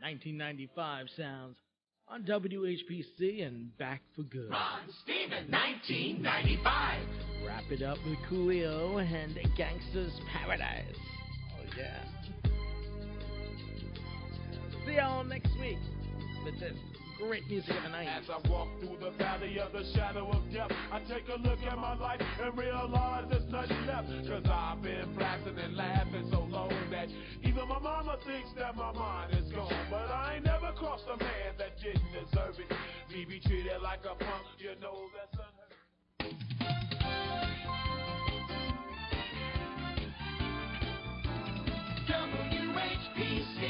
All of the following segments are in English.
1995 sounds on WHPC and back for good. Ron Steven, 1995. Wrap it up with Coolio and Gangsta's Paradise. Oh, yeah. See y'all next week with this great music of the night. As I walk through the valley of the shadow of death, I take a look at my life and realize there's nothing left. Cause I've been blasting and laughing so long that even my mama thinks that my mind is gone. But I ain't never crossed a man that didn't deserve it. Me be treated like a punk, you know that's unheard. WHPC.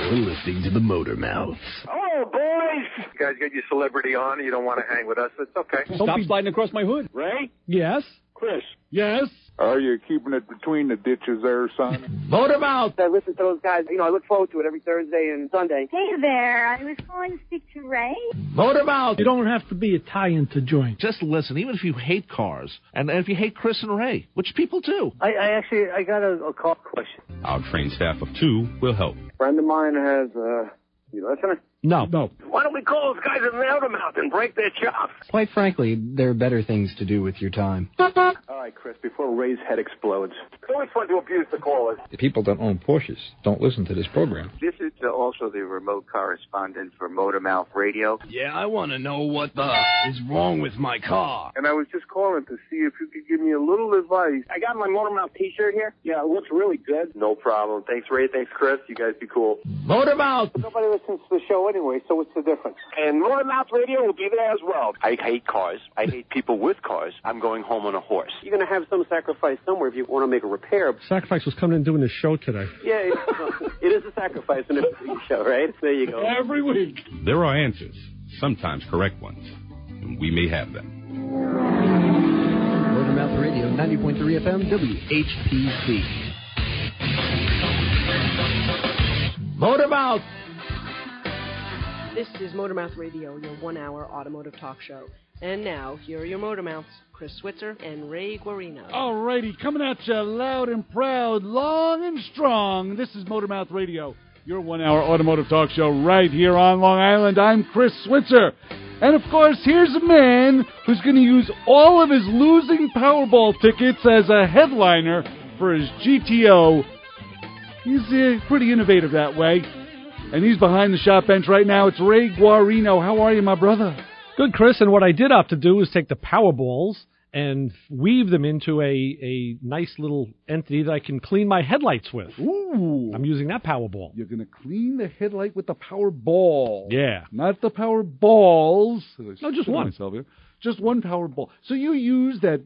You're listening to the Motor Mouths. Oh, boys! You guys got your celebrity on. You don't want to hang with us. It's okay. Stop sliding across my hood. Ray? Yes? Chris? Yes? Are you keeping it between the ditches there, son? Motor Mouth! I listen to those guys. I look forward to it every Thursday and Sunday. Hey there. I was calling to speak to Ray. Motor Mouth! You don't have to be Italian to join. Just listen, even if you hate cars, and if you hate Chris and Ray, which people do. I got a call question. Our trained staff of 2 will help. A friend of mine has, you listening? No. Why don't we call those guys at Motormouth and break their chops? Quite frankly, there are better things to do with your time. All right, Chris, before Ray's head explodes. It's always fun to abuse the callers. The people that own Porsches don't listen to this program. This is also the remote correspondent for Motormouth Radio. Yeah, I want to know what the is wrong with my car. And I was just calling to see if you could give me a little advice. I got my Motormouth t-shirt here. Yeah, it looks really good. No problem. Thanks, Ray. Thanks, Chris. You guys be cool. Motor Mouth! Nobody listens to the show anyway, so what's the difference? And Motormouth Radio will be there as well. I hate cars. I hate people with cars. I'm going home on a horse. You're going to have some sacrifice somewhere if you want to make a repair. Sacrifice was coming and doing this show today. Yeah, it is a sacrifice in a show, right? There you go. Every week. There are answers, sometimes correct ones, and we may have them. Motormouth Radio, 90.3 FM, WHPC. Motor Mouth! This is Motormouth Radio, your 1-hour automotive talk show. And now, here are your Motormouths, Chris Switzer and Ray Guarino. Alrighty, coming at you loud and proud, long and strong. This is Motormouth Radio, your 1-hour automotive talk show right here on Long Island. I'm Chris Switzer. And, of course, here's a man who's going to use all of his losing Powerball tickets as a headliner for his GTO. He's pretty innovative that way. And he's behind the shop bench right now. It's Ray Guarino. How are you, my brother? Good, Chris. And what I did opt to do is take the Powerballs and weave them into a nice little entity that I can clean my headlights with. Ooh. I'm using that Powerball. You're going to clean the headlight with the Powerball. Yeah. Not the Powerballs. No, just one. Just one Powerball. So you use that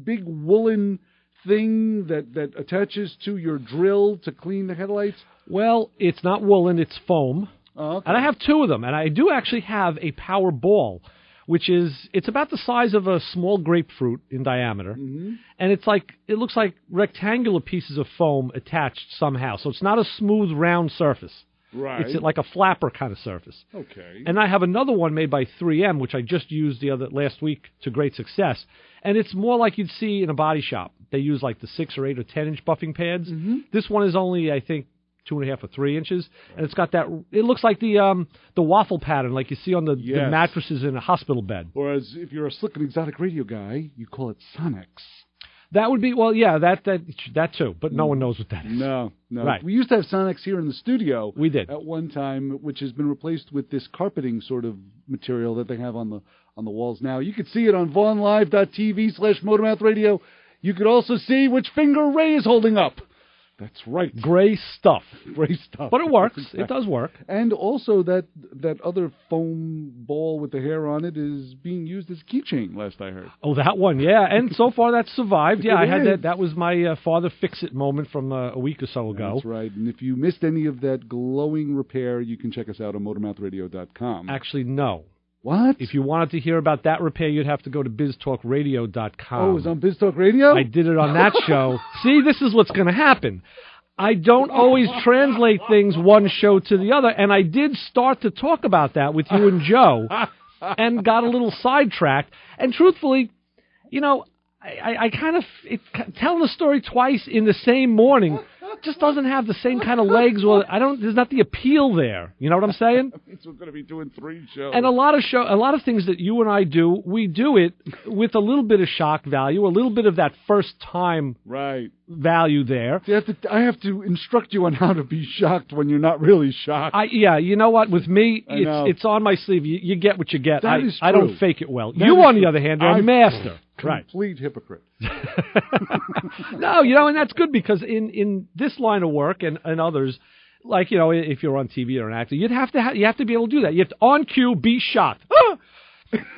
big woolen thing that attaches to your drill to clean the headlights? Well, it's not woolen, it's foam. Oh, okay. And I have 2 of them. And I do actually have a Powerball, which it's about the size of a small grapefruit in diameter. Mm-hmm. And it looks like rectangular pieces of foam attached somehow. So it's not a smooth, round surface. Right. It's like a flapper kind of surface. Okay. And I have another one made by 3M, which I just used last week to great success. And it's more like you'd see in a body shop. They use like the 6 or 8 or 10 inch buffing pads. Mm-hmm. This one is only, I think, 2.5 or 3 inches, and it's got that. It looks like the waffle pattern, like you see on the mattresses in a hospital bed. Or as if you're a slick and exotic radio guy, you call it Sonics. That would be that too, but no one knows what that is. No. Right. We used to have Sonics here in the studio. We did at one time, which has been replaced with this carpeting sort of material that they have on the walls now. You can see it on VaughnLive.tv/MotorMouthRadio. You could also see which finger Ray is holding up. That's right. Gray stuff. Gray stuff. But it works. Exactly. It does work. And also that other foam ball with the hair on it is being used as a keychain, last I heard. Oh, that one, yeah. And so far that's survived. Yeah, I had that. That was my father fix-it moment from a week or so ago. That's right. And if you missed any of that glowing repair, you can check us out on motormouthradio.com. Actually, no. What? If you wanted to hear about that repair, you'd have to go to biztalkradio.com. Oh, it was on Biz Talk Radio? I did it on that show. See, this is what's going to happen. I don't always translate things one show to the other, and I did start to talk about that with you and Joe and got a little sidetracked. And truthfully, I kind of telling the story twice in the same morning just doesn't have the same kind of legs. Or there's not the appeal there. You know what I'm saying? That means we're going to be doing 3 shows. And a lot of things that you and I do, we do it with a little bit of shock value, a little bit of that first time value there. See, I have to instruct you on how to be shocked when you're not really shocked. You know what? With me, it's on my sleeve. You get what you get. That is true. I don't fake it well. That you, on the true. other hand, are a master. Complete hypocrite. No, and that's good because in this line of work and others, like, if you're on TV or an actor, you have to be able to do that. You have to, on cue, be shocked.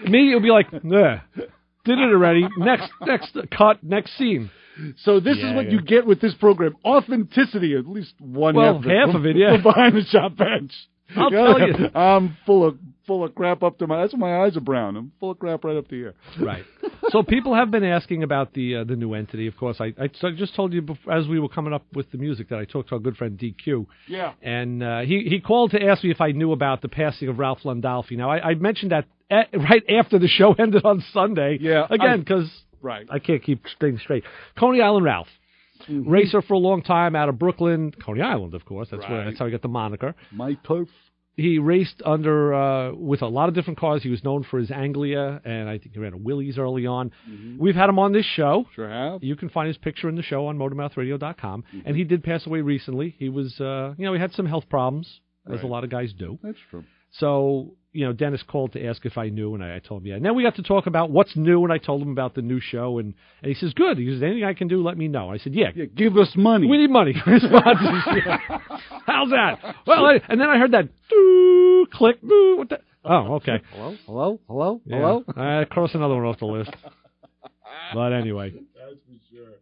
Me, it'll be like, nah, did it already. Next cut, next scene. So this is what you get with this program. Authenticity, at least half of it, yeah. Behind the shop bench. I'll tell you. I'm full of crap up to that's why my eyes are brown. I'm full of crap right up to here. Right. So people have been asking about the new entity. Of course, I just told you as we were coming up with the music that I talked to our good friend DQ. Yeah. And he called to ask me if I knew about the passing of Ralph Landolfi. Now, I mentioned that right after the show ended on Sunday. Yeah. Again, because I can't keep things straight. Coney Island Ralph. Mm-hmm. Racer for a long time out of Brooklyn, Coney Island, of course. That's how he got the moniker. My turf. He raced under with a lot of different cars. He was known for his Anglia, and I think he ran a Willys early on. Mm-hmm. We've had him on this show. Sure have. Mm-hmm. You can find his picture in the show on motormouthradio.com. Mm-hmm. And he did pass away recently. He was, he had some health problems, as a lot of guys do. That's true. So, Dennis called to ask if I knew, and I told him, yeah. And then we got to talk about what's new, and I told him about the new show, and he says, good. He says, anything I can do, let me know. I said, yeah. Give us money. We need money. How's that? Well, and then I heard that click. What the? Oh, okay. Hello? Cross another one off the list. But anyway. That's for sure.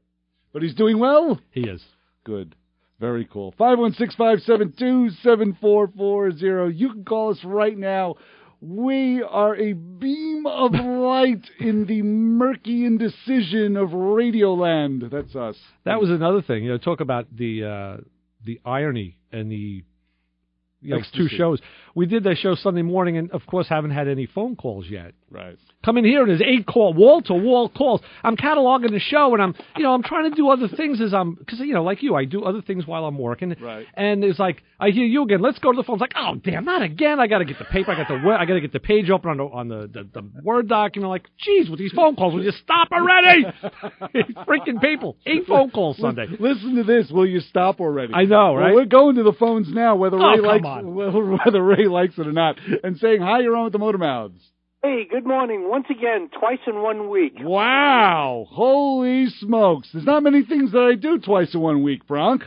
But he's doing well? He is. Good. Very cool. 516-572-7440. You can call us right now. We are a beam of light in the murky indecision of Radioland. That's us. That was another thing. Talk about the irony and the next 2 shows. We did that show Sunday morning, and of course haven't had any phone calls yet. Right. Come in here and there's 8 wall-to-wall calls. I'm cataloging the show, and I'm trying to do other things because like you, I do other things while I'm working. Right. And it's like, I hear you again. Let's go to the phone. It's like, oh damn, not again. I got to get the paper. I got to get the page open on the Word document. Like, geez, with these phone calls, will you stop already? Freaking people. 8 phone calls Sunday. Listen to this. Will you stop already? I know, right? Well, we're going to the phones now, whether Ray likes it or not, and saying hi. You're on with the Motor Mouths. Hey, good morning. Once again, twice in 1 week. Wow. Holy smokes. There's not many things that I do twice in 1 week, Bronk.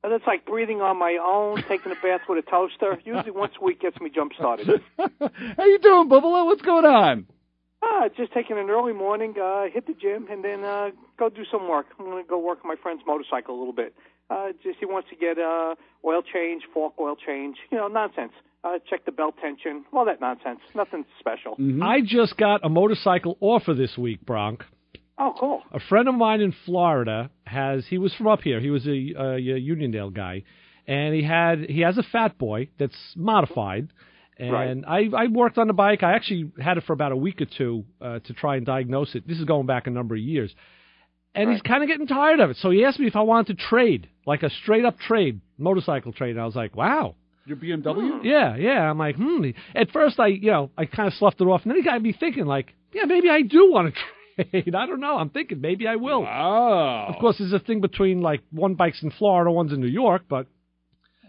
That's like breathing on my own, taking a bath with a toaster. Usually once a week gets me jump-started. How you doing, Bubba? What's going on? Just taking an early morning, hit the gym, and then go do some work. I'm going to go work on my friend's motorcycle a little bit. He wants to get oil change, fork oil change, nonsense. Check the belt tension, all that nonsense. Nothing special. Mm-hmm. I just got a motorcycle offer this week, Bronk. Oh, cool. A friend of mine in Florida he was from up here. He was a Uniondale guy, and he has a Fat Boy that's modified. And I worked on the bike. I actually had it for about a week or 2 to try and diagnose it. This is going back a number of years. And he's kind of getting tired of it. So he asked me if I wanted to trade, like a straight-up motorcycle trade. And I was like, wow. Your BMW? Yeah. I'm like, At first, I kind of sloughed it off. And then he got me thinking, like, yeah, maybe I do want to trade. I don't know. I'm thinking maybe I will. Wow. Of course, there's a thing between, like, one bike's in Florida, one's in New York, but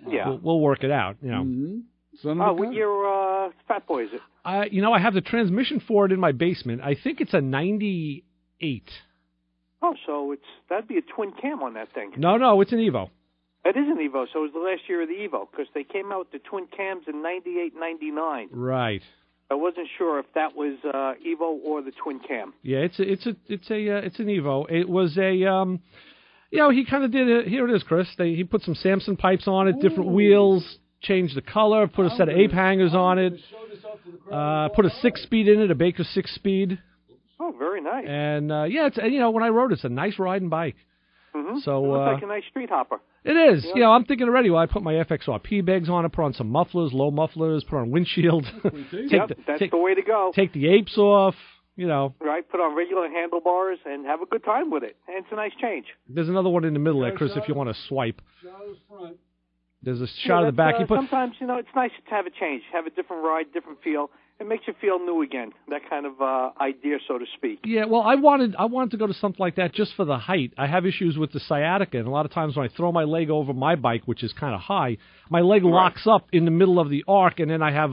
we'll work it out, Mm-hmm. What year Fat Boy is it? I have the transmission for it in my basement. I think it's a 98. Oh, so that'd be a twin cam on that thing. No, it's an Evo. It is an Evo, so it was the last year of the Evo, because they came out with the twin cams in 98, 99. Right. I wasn't sure if that was Evo or the twin cam. Yeah, it's an Evo. It was a he kind of did it. Here it is, Chris. He put some Samson pipes on it, different wheels, changed the color, put a set of ape hangers on it, put a 6-speed in it, a Baker 6-speed. Oh, very nice. And it's when I rode it, it's a nice riding bike. Mm-hmm. So it looks like a nice street hopper. It is. Yeah. I'm thinking already. Well, I put my FXRP bags on it, put on some mufflers, low mufflers, put on windshield. That's the way to go. Take the apes off. you know. Right, put on regular handlebars and have a good time with it. And it's a nice change. There's another one in the middle there, Chris, if you want to swipe. There's a shot of the back. You put sometimes, it's nice to have a change, have a different ride, different feel. It makes you feel new again, that kind of idea, so to speak. Yeah, well, I wanted to go to something like that just for the height. I have issues with the sciatica, and a lot of times when I throw my leg over my bike, which is kind of high, my leg locks up in the middle of the arc, and then I have,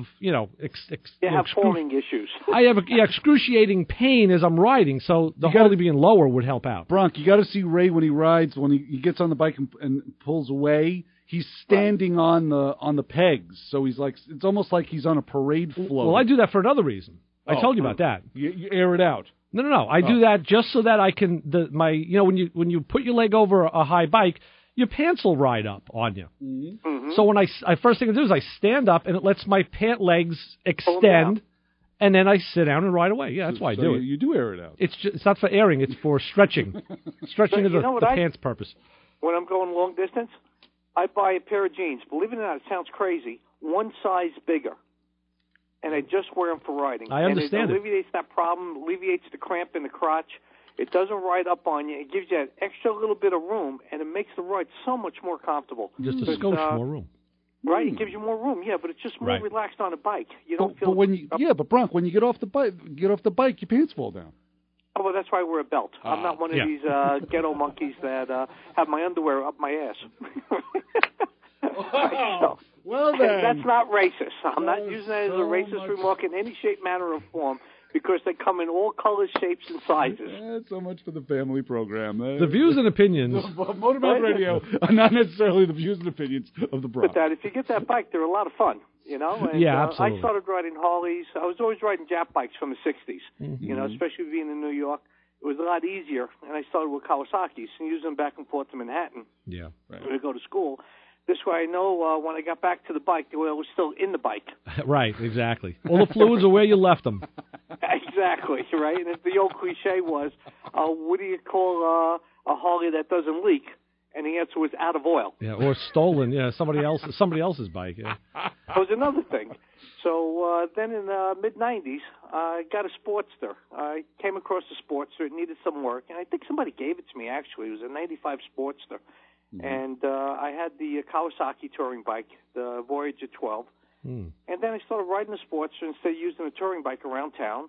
falling issues. I have excruciating pain as I'm riding, so the Harley being lower would help out. Bronk, you got to see Ray when he rides, when he gets on the bike and pulls away. He's standing on the pegs, so he's like, it's almost like he's on a parade float. Well, I do that for another reason. I told you about that. You air it out. No. I do that just so that I can when you put your leg over a high bike, your pants will ride up on you. Mm-hmm. So when I first thing I do is I stand up and it lets my pant legs extend, and then I sit down and ride away. Yeah, that's why I do it. You do air it out. It's not for airing. It's for stretching. Stretching is the pants purpose. When I'm going long distance, I buy a pair of jeans. Believe it or not, it sounds crazy. One size bigger. And I just wear them for riding. I understand it. It alleviates that problem, alleviates the cramp in the crotch. It doesn't ride up on you. It gives you that extra little bit of room, and it makes the ride so much more comfortable. Just a skosh more room. Right, it gives you more room, but it's just more relaxed on a bike. You don't feel. But Bronk, when you get off the bike, your pants fall down. Oh, well, that's why I wear a belt. I'm not one of these ghetto monkeys that have my underwear up my ass. Well, then. That's not racist. I'm not using that as a racist remark in any shape, manner, or form, because they come in all colors, shapes, and sizes. So much for the family program. The views and opinions of Motormouth Radio are not necessarily the views and opinions of the Bronx. But if you get that bike, they're a lot of fun. And, absolutely. I started riding Harleys. I was always riding Jap bikes from the 60s, especially being in New York. It was a lot easier, and I started with Kawasaki's and used them back and forth to Manhattan to go to school. This way I know when I got back to the bike, the oil was still in the bike. Right, exactly. All the fluids are where you left them. Exactly, right? And the old cliche was, what do you call a Harley that doesn't leak? And the answer was out of oil. Yeah, or stolen. Yeah, somebody else's bike. Yeah. That was another thing. So then in the mid-'90s, I got a Sportster. I came across a Sportster. It needed some work, and I think somebody gave it to me, actually. It was a 95 Sportster. Mm-hmm. And I had the Kawasaki touring bike, the Voyager 12. And then I started riding the Sportster instead of using a touring bike around town.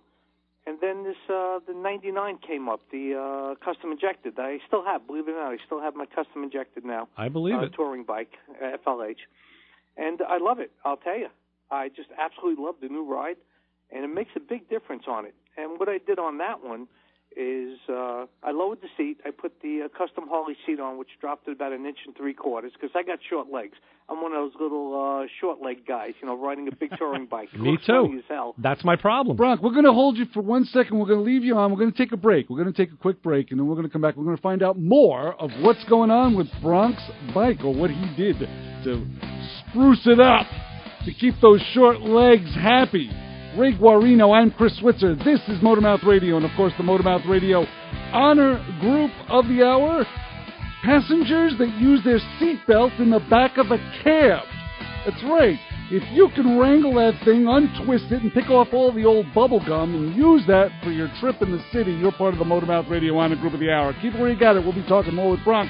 And then the 99 came up, the custom injected that I still have. Believe it or not, I still have my custom injected now. I believe it. Touring bike, FLH. And I love it, I'll tell you. I just absolutely love the new ride, and it makes a big difference on it. And what I did on that one is I lowered the seat. I put the custom Harley seat on, which dropped it about 1 3/4 inches, because I got short legs. I'm one of those little short leg guys, riding a big touring bike. Me too. As hell. That's my problem. Bronk, we're going to hold you for 1 second. We're going to leave you on. We're going to take a break. We're going to take a quick break, and then we're going to come back. We're going to find out more of what's going on with Bronk's bike, or what he did to spruce it up, to keep those short legs happy. Ray Guarino, I'm Chris Switzer. This is Motormouth Radio, and of course the Motormouth Radio Honor Group of the Hour. Passengers that use their seatbelt in the back of a cab. That's right. If you can wrangle that thing, untwist it, and pick off all the old bubble gum and use that for your trip in the city, you're part of the Motormouth Radio Honor Group of the Hour. Keep it where you got it. We'll be talking more with Bronk.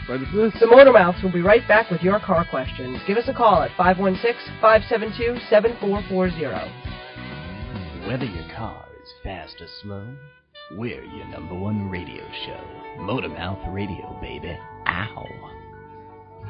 Right after this. The Motormouths will be right back with your car questions. Give us a call at 516-572-7440. Whether your car is fast or slow, we're your #1 radio show. Motormouth Radio, baby. Ow.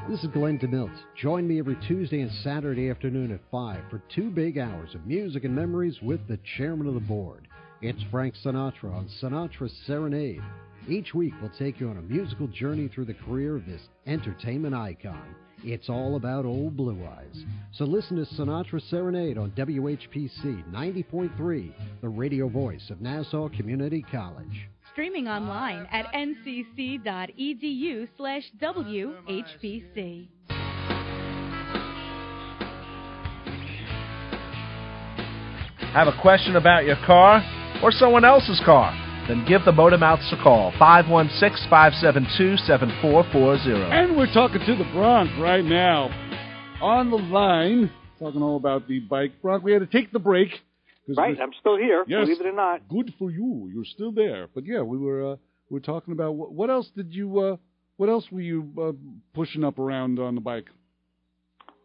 This is Glenn DeMilt. Join me every Tuesday and Saturday afternoon at 5 for 2 big hours of music and memories with the chairman of the board. It's Frank Sinatra on Sinatra Serenade. Each week we'll take you on a musical journey through the career of this entertainment icon. It's all about old Blue Eyes. So listen to Sinatra Serenade on WHPC 90.3, the radio voice of Nassau Community College. Streaming online at ncc.edu/WHPC. Have a question about your car or someone else's car? Then give the Motormouths a call, 516-572-7440. And we're talking to the Bronk right now. On the line, talking all about the bike. Bronk, we had to take the break, Right, I'm still here, yes, believe it or not. Good for you. You're still there. But yeah, we were talking about what else did you what else were you pushing up around on the bike?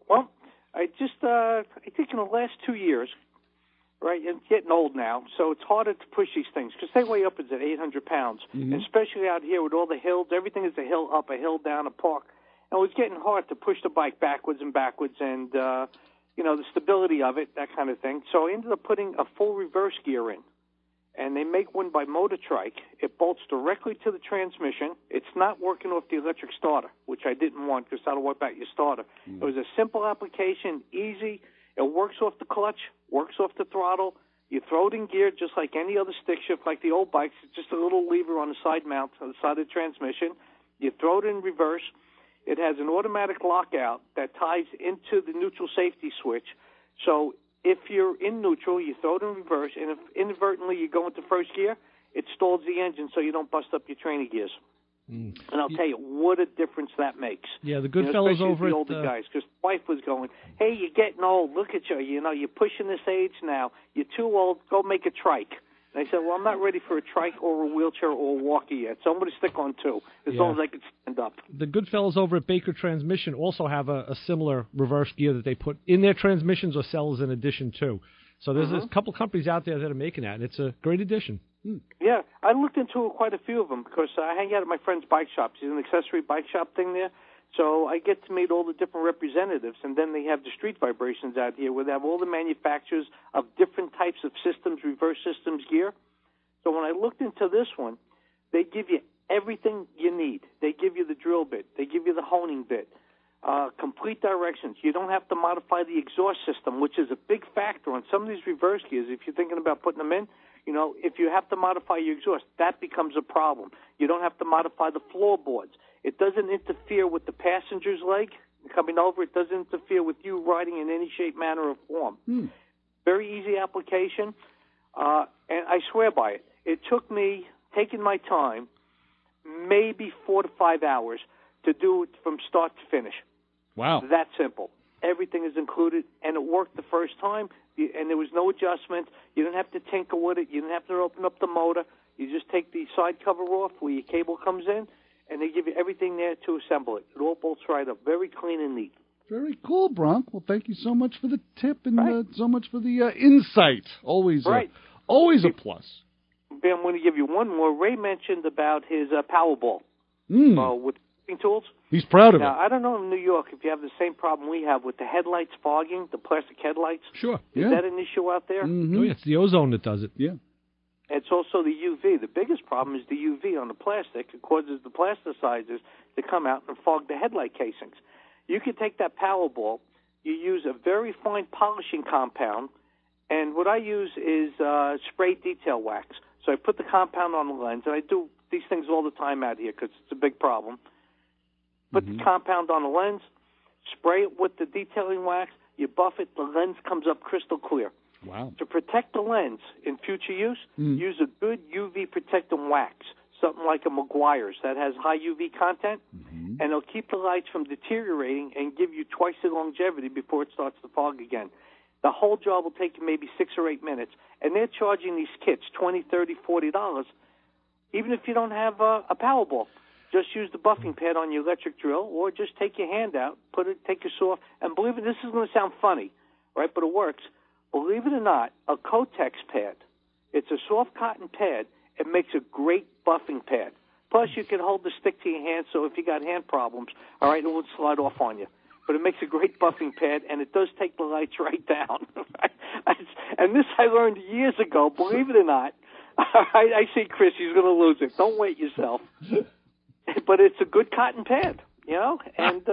Well, I think in the last 2 years, right, I'm getting old now, so it's harder to push these things because they weigh upwards at 800 pounds, and especially out here with all the hills. Everything is a hill up, a hill down, a park. And it was getting hard to push the bike backwards and the stability of it, that kind of thing. So I ended up putting a full reverse gear in. And they make one by Motortrike. It bolts directly to the transmission. It's not working off the electric starter, which I didn't want because that'll wipe out your starter. It was a simple application, easy. It works off the clutch, works off the throttle. You throw it in gear just like any other stick shift, like the old bikes. It's just a little lever on the side mount on the side of the transmission. You throw it in reverse. It has an automatic lockout that ties into the neutral safety switch. So if you're in neutral, you throw it in reverse, and if inadvertently you go into first gear, it stalls the engine so you don't bust up your training gears. And I'll tell you, what a difference that makes. Yeah, the good fellows over the at older guys, because wife was going, hey, you're getting old. Look at you. You know, you're pushing this age now. You're too old. Go make a trike. And I said, well, I'm not ready for a trike or a wheelchair or a walker yet, so I'm going to stick on two as long as I can stand up. The good fellows over at Baker Transmission also have a similar reverse gear that they put in their transmissions or sell as an addition too. So there's a couple companies out there that are making that, and it's a great addition. Yeah, I looked into quite a few of them because I hang out at my friend's bike shop. He's an accessory bike shop thing there. So I get to meet all the different representatives, and then they have the Street Vibrations out here where they have all the manufacturers of different types of systems, reverse systems gear. So when I looked into this one, they give you everything you need. They give you the drill bit. They give you the honing bit, complete directions. You don't have to modify the exhaust system, which is a big factor on some of these reverse gears. If you're thinking about putting them in, you know, if you have to modify your exhaust, that becomes a problem. You don't have to modify the floorboards. It doesn't interfere with the passenger's leg coming over. It doesn't interfere with you riding in any shape, manner, or form. Very easy application, and I swear by it. It took me, taking my time, maybe 4 to 5 hours to do it from start to finish. Wow. That simple. Everything is included, and it worked the first time, and there was no adjustment. You didn't have to tinker with it. You didn't have to open up the motor. You just take the side cover off where your cable comes in, and they give you everything there to assemble it. It all bolts right up. Very clean and neat. Very cool, Bronk. Well, thank you so much for the tip and so much for the insight. Always a plus. Ben, I'm going to give you one more. Ray mentioned about his Powerball with tools. He's proud of it. Now, I don't know in New York if you have the same problem we have with the headlights fogging, the plastic headlights. Sure. Is that an issue out there? Oh, yeah, it's the ozone that does it. Yeah. It's also the UV. The biggest problem is the UV on the plastic. It causes the plasticizers to come out and fog the headlight casings. You can take that Powerball, you use a very fine polishing compound, and what I use is spray detail wax. So I put the compound on the lens, and I do these things all the time out here because it's a big problem. Put the compound on the lens, spray it with the detailing wax, you buff it, the lens comes up crystal clear. Wow. To protect the lens in future use, use a good UV protectant wax, something like a Meguiar's that has high UV content, and it'll keep the lights from deteriorating and give you twice the longevity before it starts to fog again. The whole job will take you maybe 6 or 8 minutes, and they're charging these kits $20, $30, $40, even if you don't have a Powerball. Just use the buffing pad on your electric drill, or just take your hand out, take your saw, and believe it, this is going to sound funny, right? But it works. Believe it or not, a Kotex pad, it's a soft cotton pad. It makes a great buffing pad. Plus, you can hold the stick to your hand, so if you got hand problems, all right, it won't slide off on you. But it makes a great buffing pad, and it does take the lights right down. And this I learned years ago, believe it or not. I see Chris, he's going to lose it. Don't wait yourself. But it's a good cotton pad, you know, and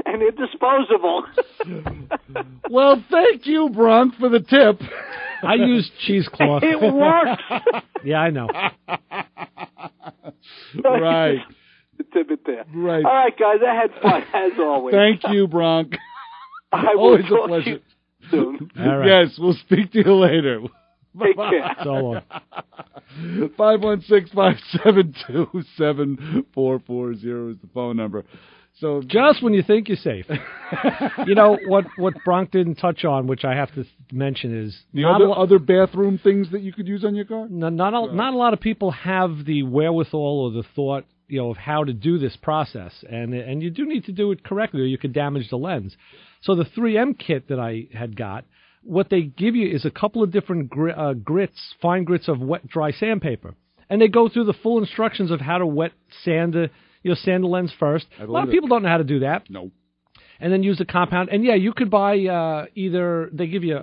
and they're disposable. Well, thank you, Bronk, for the tip. I use cheesecloth. It works. Yeah, I know. Right. The tip there. Right. All right, guys, I had fun, as always. Thank you, Bronk. Always a pleasure. Soon. All right. Yes, we'll speak to you later. Take care. So long. 516-572-7440 is the phone number. So just when you think you're safe. You know, what Bronk didn't touch on, which I have to mention, is the other bathroom things that you could use on your car? Not a lot of people have the wherewithal or the thought, you know, of how to do this process. And you do need to do it correctly or you could damage the lens. So the 3M kit that I had got, what they give you is a couple of different fine grits of wet, dry sandpaper. And they go through the full instructions of how to sand the lens first. A lot of people don't know how to do that. No. And then use the compound. And, yeah, you could buy either – they give you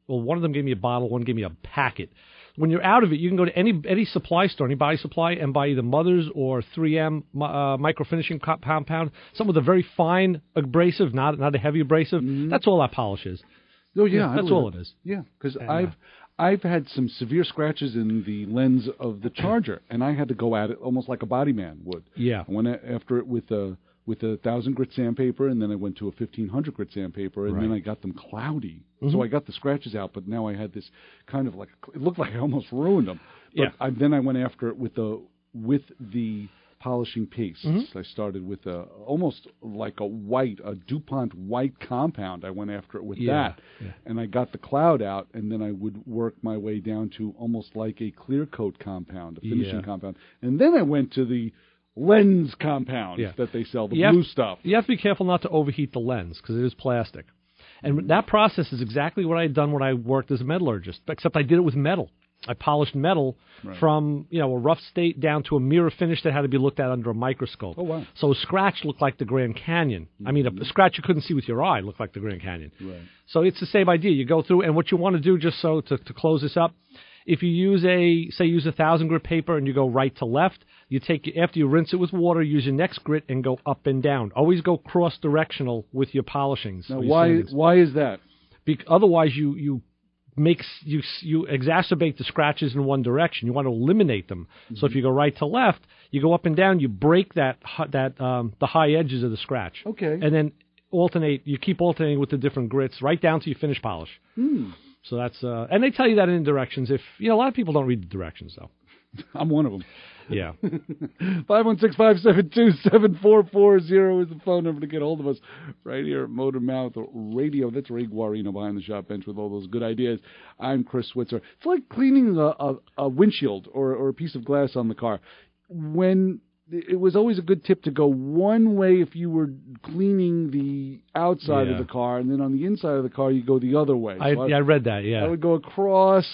well, one of them gave me a bottle, one gave me a packet. When you're out of it, you can go to any supply store, any body supply, and buy either Mother's or 3M microfinishing compound, some with a very fine abrasive, not a heavy abrasive. Mm-hmm. That's all that polish is. Oh, yeah. That's all it is. Yeah, because I've had some severe scratches in the lens of the Charger, and I had to go at it almost like a body man would. Yeah. I went after it with a 1,000 grit sandpaper, and then I went to a 1,500 grit sandpaper, and then I got them cloudy. Mm-hmm. So I got the scratches out, but now I had this kind of like, it looked like I almost ruined them. But then I went after it with the polishing paste. Mm-hmm. I started with almost like a DuPont white compound. I went after it with that, and I got the cloud out, and then I would work my way down to almost like a clear coat compound, a finishing compound. And then I went to the lens compound that they sell, the blue stuff. You have to be careful not to overheat the lens because it is plastic. And that process is exactly what I had done when I worked as a metallurgist, except I did it with metal. I polished metal from a rough state down to a mirror finish that had to be looked at under a microscope. Oh, wow. So a scratch looked like the Grand Canyon. Mm-hmm. I mean, a scratch you couldn't see with your eye looked like the Grand Canyon. Right. So it's the same idea. You go through, and what you want to do, just so to close this up, if you use a 1,000 grit paper and you go right to left, after you rinse it with water, use your next grit and go up and down. Always go cross-directional with your polishings. Now, why is that? Otherwise, you exacerbate the scratches in one direction. You want to eliminate them. Mm-hmm. So if you go right to left, you go up and down, you break the high edges of the scratch. Okay. And then you keep alternating with the different grits right down to your finish polish. Hmm. So that's and they tell you that in directions. If a lot of people don't read the directions though. I'm one of them. Yeah. 516-572-7440 is the phone number to get hold of us right here at Motormouth Radio. That's Ray Guarino behind the shop bench with all those good ideas. I'm Chris Switzer. It's like cleaning a windshield or a piece of glass on the car. When it was always a good tip to go one way if you were cleaning the outside of the car, and then on the inside of the car you go the other way. I read that, yeah. I would go across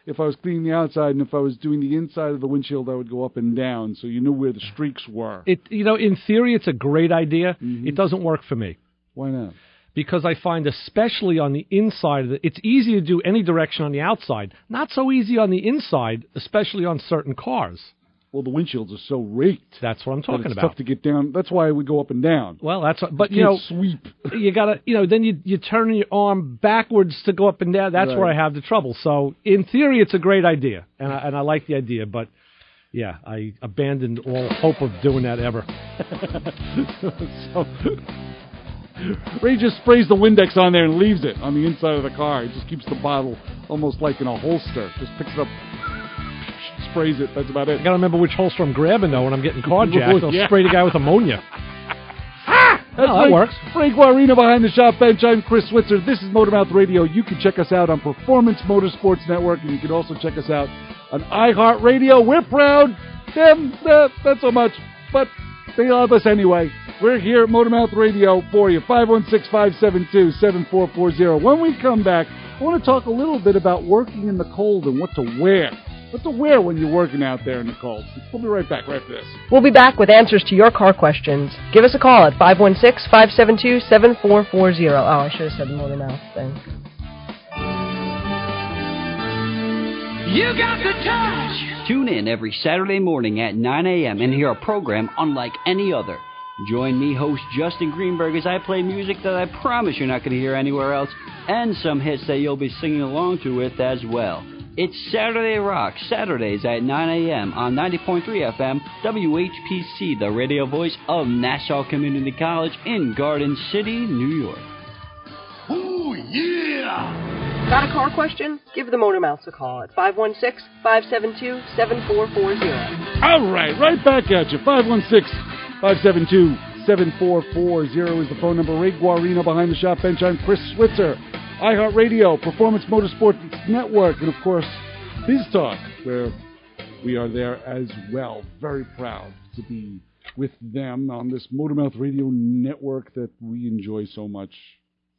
if I was cleaning the outside, and if I was doing the inside of the windshield, I would go up and down, so you knew where the streaks were. In theory, it's a great idea. Mm-hmm. It doesn't work for me. Why not? Because I find, especially on the inside, it's easy to do any direction on the outside. Not so easy on the inside, especially on certain cars. Well, the windshields are so raked. That's what I'm talking about. It's tough to get down. That's why we go up and down. Well, but sweep. You gotta, then you turn your arm backwards to go up and down. That's where I have the trouble. So, in theory, it's a great idea, and I like the idea. But yeah, I abandoned all hope of doing that ever. Ray just sprays the Windex on there and leaves it on the inside of the car. He just keeps the bottle almost like in a holster. Just picks it up. Sprays it. That's about it. I gotta remember which holster I'm grabbing though when I'm getting carjacked. I'll spray the guy with ammonia. That works. Ray Guarino behind the shop bench. I'm Chris Switzer. This is Motormouth Radio. You can check us out on Performance Motorsports Network, and you can also check us out on iHeartRadio. We're proud. Them, not so much, but they love us anyway. We're here at Motormouth Radio for you. 516-572-7440. When we come back, I want to talk a little bit about working in the cold and what to wear. What to wear when you're working out there in the cold. We'll be right back right after this. We'll be back with answers to your car questions. Give us a call at 516-572-7440. Oh, I should have said the Motormouth thing. You got the touch! Tune in every Saturday morning at 9 a.m. and hear a program unlike any other. Join me, host Justin Greenberg, as I play music that I promise you're not going to hear anywhere else, and some hits that you'll be singing along to with as well. It's Saturday Rock, Saturdays at 9 a.m. on 90.3 FM, WHPC, the radio voice of Nassau Community College in Garden City, New York. Ooh, yeah! Got a car question? Give the Motormouths a call at 516-572-7440. All right back at you. 516-572-7440. 37440 is the phone number. Ray Guarino behind the shop bench. I'm Chris Switzer. iHeartRadio, Performance Motorsports Network, and of course, Biz Talk, where we are there as well. Very proud to be with them on this Motormouth Radio network that we enjoy so much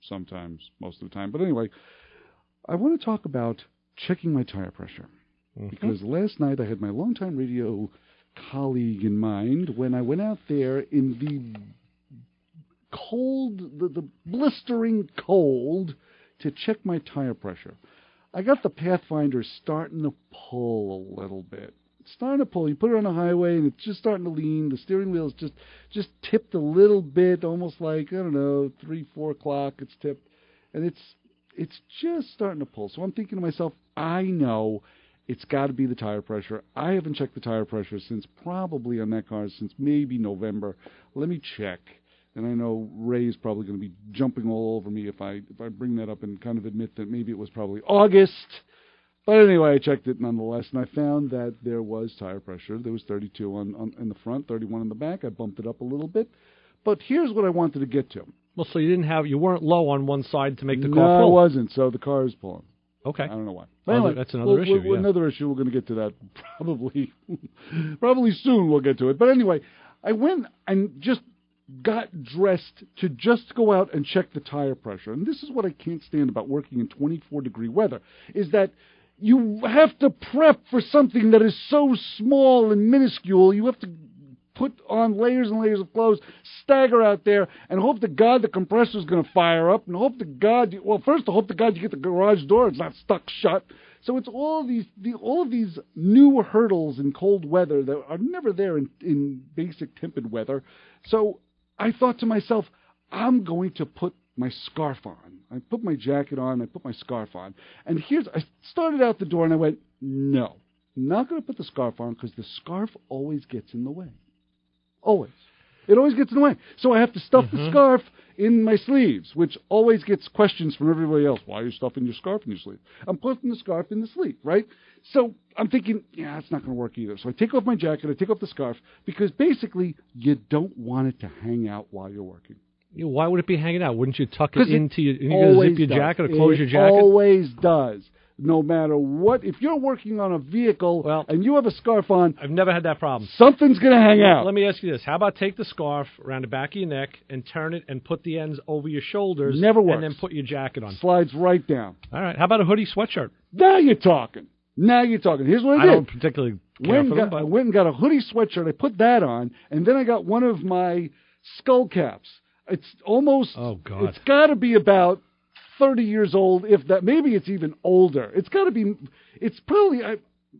sometimes, most of the time. But anyway, I want to talk about checking my tire pressure. Because last night I had my longtime radio colleague in mind when I went out there in the cold, the blistering cold, to check my tire pressure. I got the Pathfinder starting to pull a little bit. It's starting to pull. You put it on the highway and it's just starting to lean. The steering wheel is just tipped a little bit, almost like, 3, 4 o'clock it's tipped. And it's just starting to pull. So I'm thinking to myself, I know it's got to be the tire pressure. I haven't checked the tire pressure since probably on that car since maybe November. Let me check. And I know Ray is probably going to be jumping all over me if I bring that up and kind of admit that maybe it was probably August. But anyway, I checked it nonetheless, and I found that there was tire pressure. There was 32 on in the front, 31 in the back. I bumped it up a little bit. But here's what I wanted to get to. Well, so you weren't low on one side to make the car pull? No, I wasn't, so the car is pulling. Okay. I don't know why. Anyway, that's another issue. Yeah. Another issue. We're going to get to that probably soon. We'll get to it. But anyway, I went and just got dressed to just go out and check the tire pressure. And this is what I can't stand about working in 24-degree weather, is that you have to prep for something that is so small and minuscule. You have to put on layers and layers of clothes, stagger out there, and hope to God the compressor is going to fire up, and hope to God, hope to God you get the garage door, it's not stuck shut. So it's all of these new hurdles in cold weather that are never there in basic tempered weather. So I thought to myself, I'm going to put my scarf on. I put my jacket on, I put my scarf on. And I started out the door and I went, no, I'm not going to put the scarf on because the scarf always gets in the way. Always. It always gets in the way. So I have to stuff the scarf in my sleeves, which always gets questions from everybody else. Why are you stuffing your scarf in your sleeve? I'm putting the scarf in the sleeve, right? So I'm thinking, it's not going to work either. So I take off my jacket, I take off the scarf, because basically you don't want it to hang out while you're working. Why would it be hanging out? Wouldn't you tuck it into your, you're going to zip your jacket or close your jacket? It always does. No matter what, if you're working on a vehicle and you have a scarf on, I've never had that problem. Something's going to hang out. Let me ask you this. How about take the scarf around the back of your neck and turn it and put the ends over your shoulders? Never works. And then put your jacket on. Slides right down. All right. How about a hoodie sweatshirt? Now you're talking. Here's what I did. I don't particularly care for them. I went and got a hoodie sweatshirt. I put that on, and then I got one of my skull caps. It's almost, it's got to be about 30 years old, if that. Maybe it's even older. It's got to be, it's probably,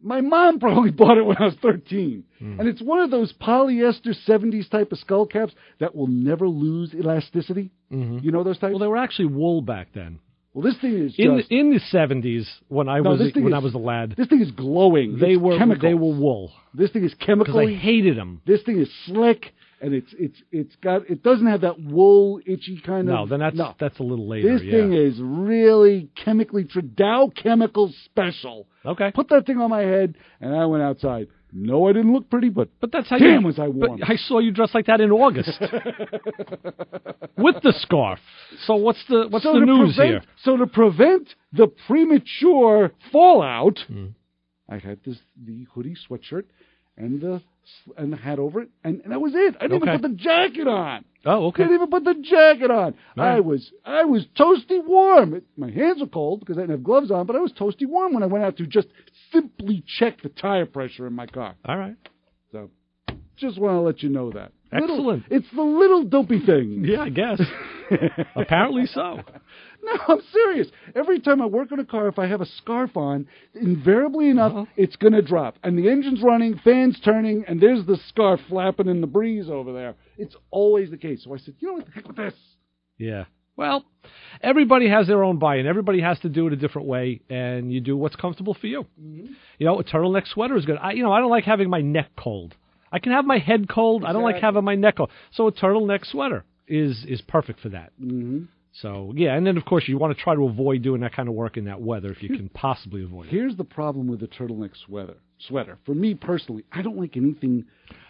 my mom probably bought it when I was 13. And it's one of those polyester 70s type of skull caps that will never lose elasticity. You know those types? Well, they were actually wool back then. Well, this thing is just... In the 70s, when I was a lad. This thing is glowing. They were wool. This thing is chemical. Because I hated them. This thing is slick. And it doesn't have that wool itchy kind of. No, then that's a little later. This thing is really Dow Chemical Special. Okay. Put that thing on my head, and I went outside. No, I didn't look pretty, but that's how was I warm. But I saw you dressed like that in August with the scarf. So what's the news here? So to prevent the premature fallout, I had the hoodie sweatshirt and the hat over it, and that was it. I didn't even put the jacket on. Oh, okay. I didn't even put the jacket on. Right. I was toasty warm. My hands were cold because I didn't have gloves on, but I was toasty warm when I went out to just simply check the tire pressure in my car. All right. So, just want to let you know that. Excellent. It's the little dopey thing. Yeah, I guess. Apparently so. No, I'm serious. Every time I work on a car, if I have a scarf on, invariably enough, it's going to drop. And the engine's running, fans turning, and there's the scarf flapping in the breeze over there. It's always the case. So I said, you know what, the heck with this. Yeah. Well, everybody has their own buy-in. Everybody has to do it a different way, and you do what's comfortable for you. You know, a turtleneck sweater is good. I don't like having my neck cold. I can have my head cold. Exactly. I don't like having my neck cold. So a turtleneck sweater is perfect for that. So, yeah, and then, of course, you want to try to avoid doing that kind of work in that weather if you can possibly avoid it. Here's the problem with the turtleneck sweater. For me personally, I don't like anything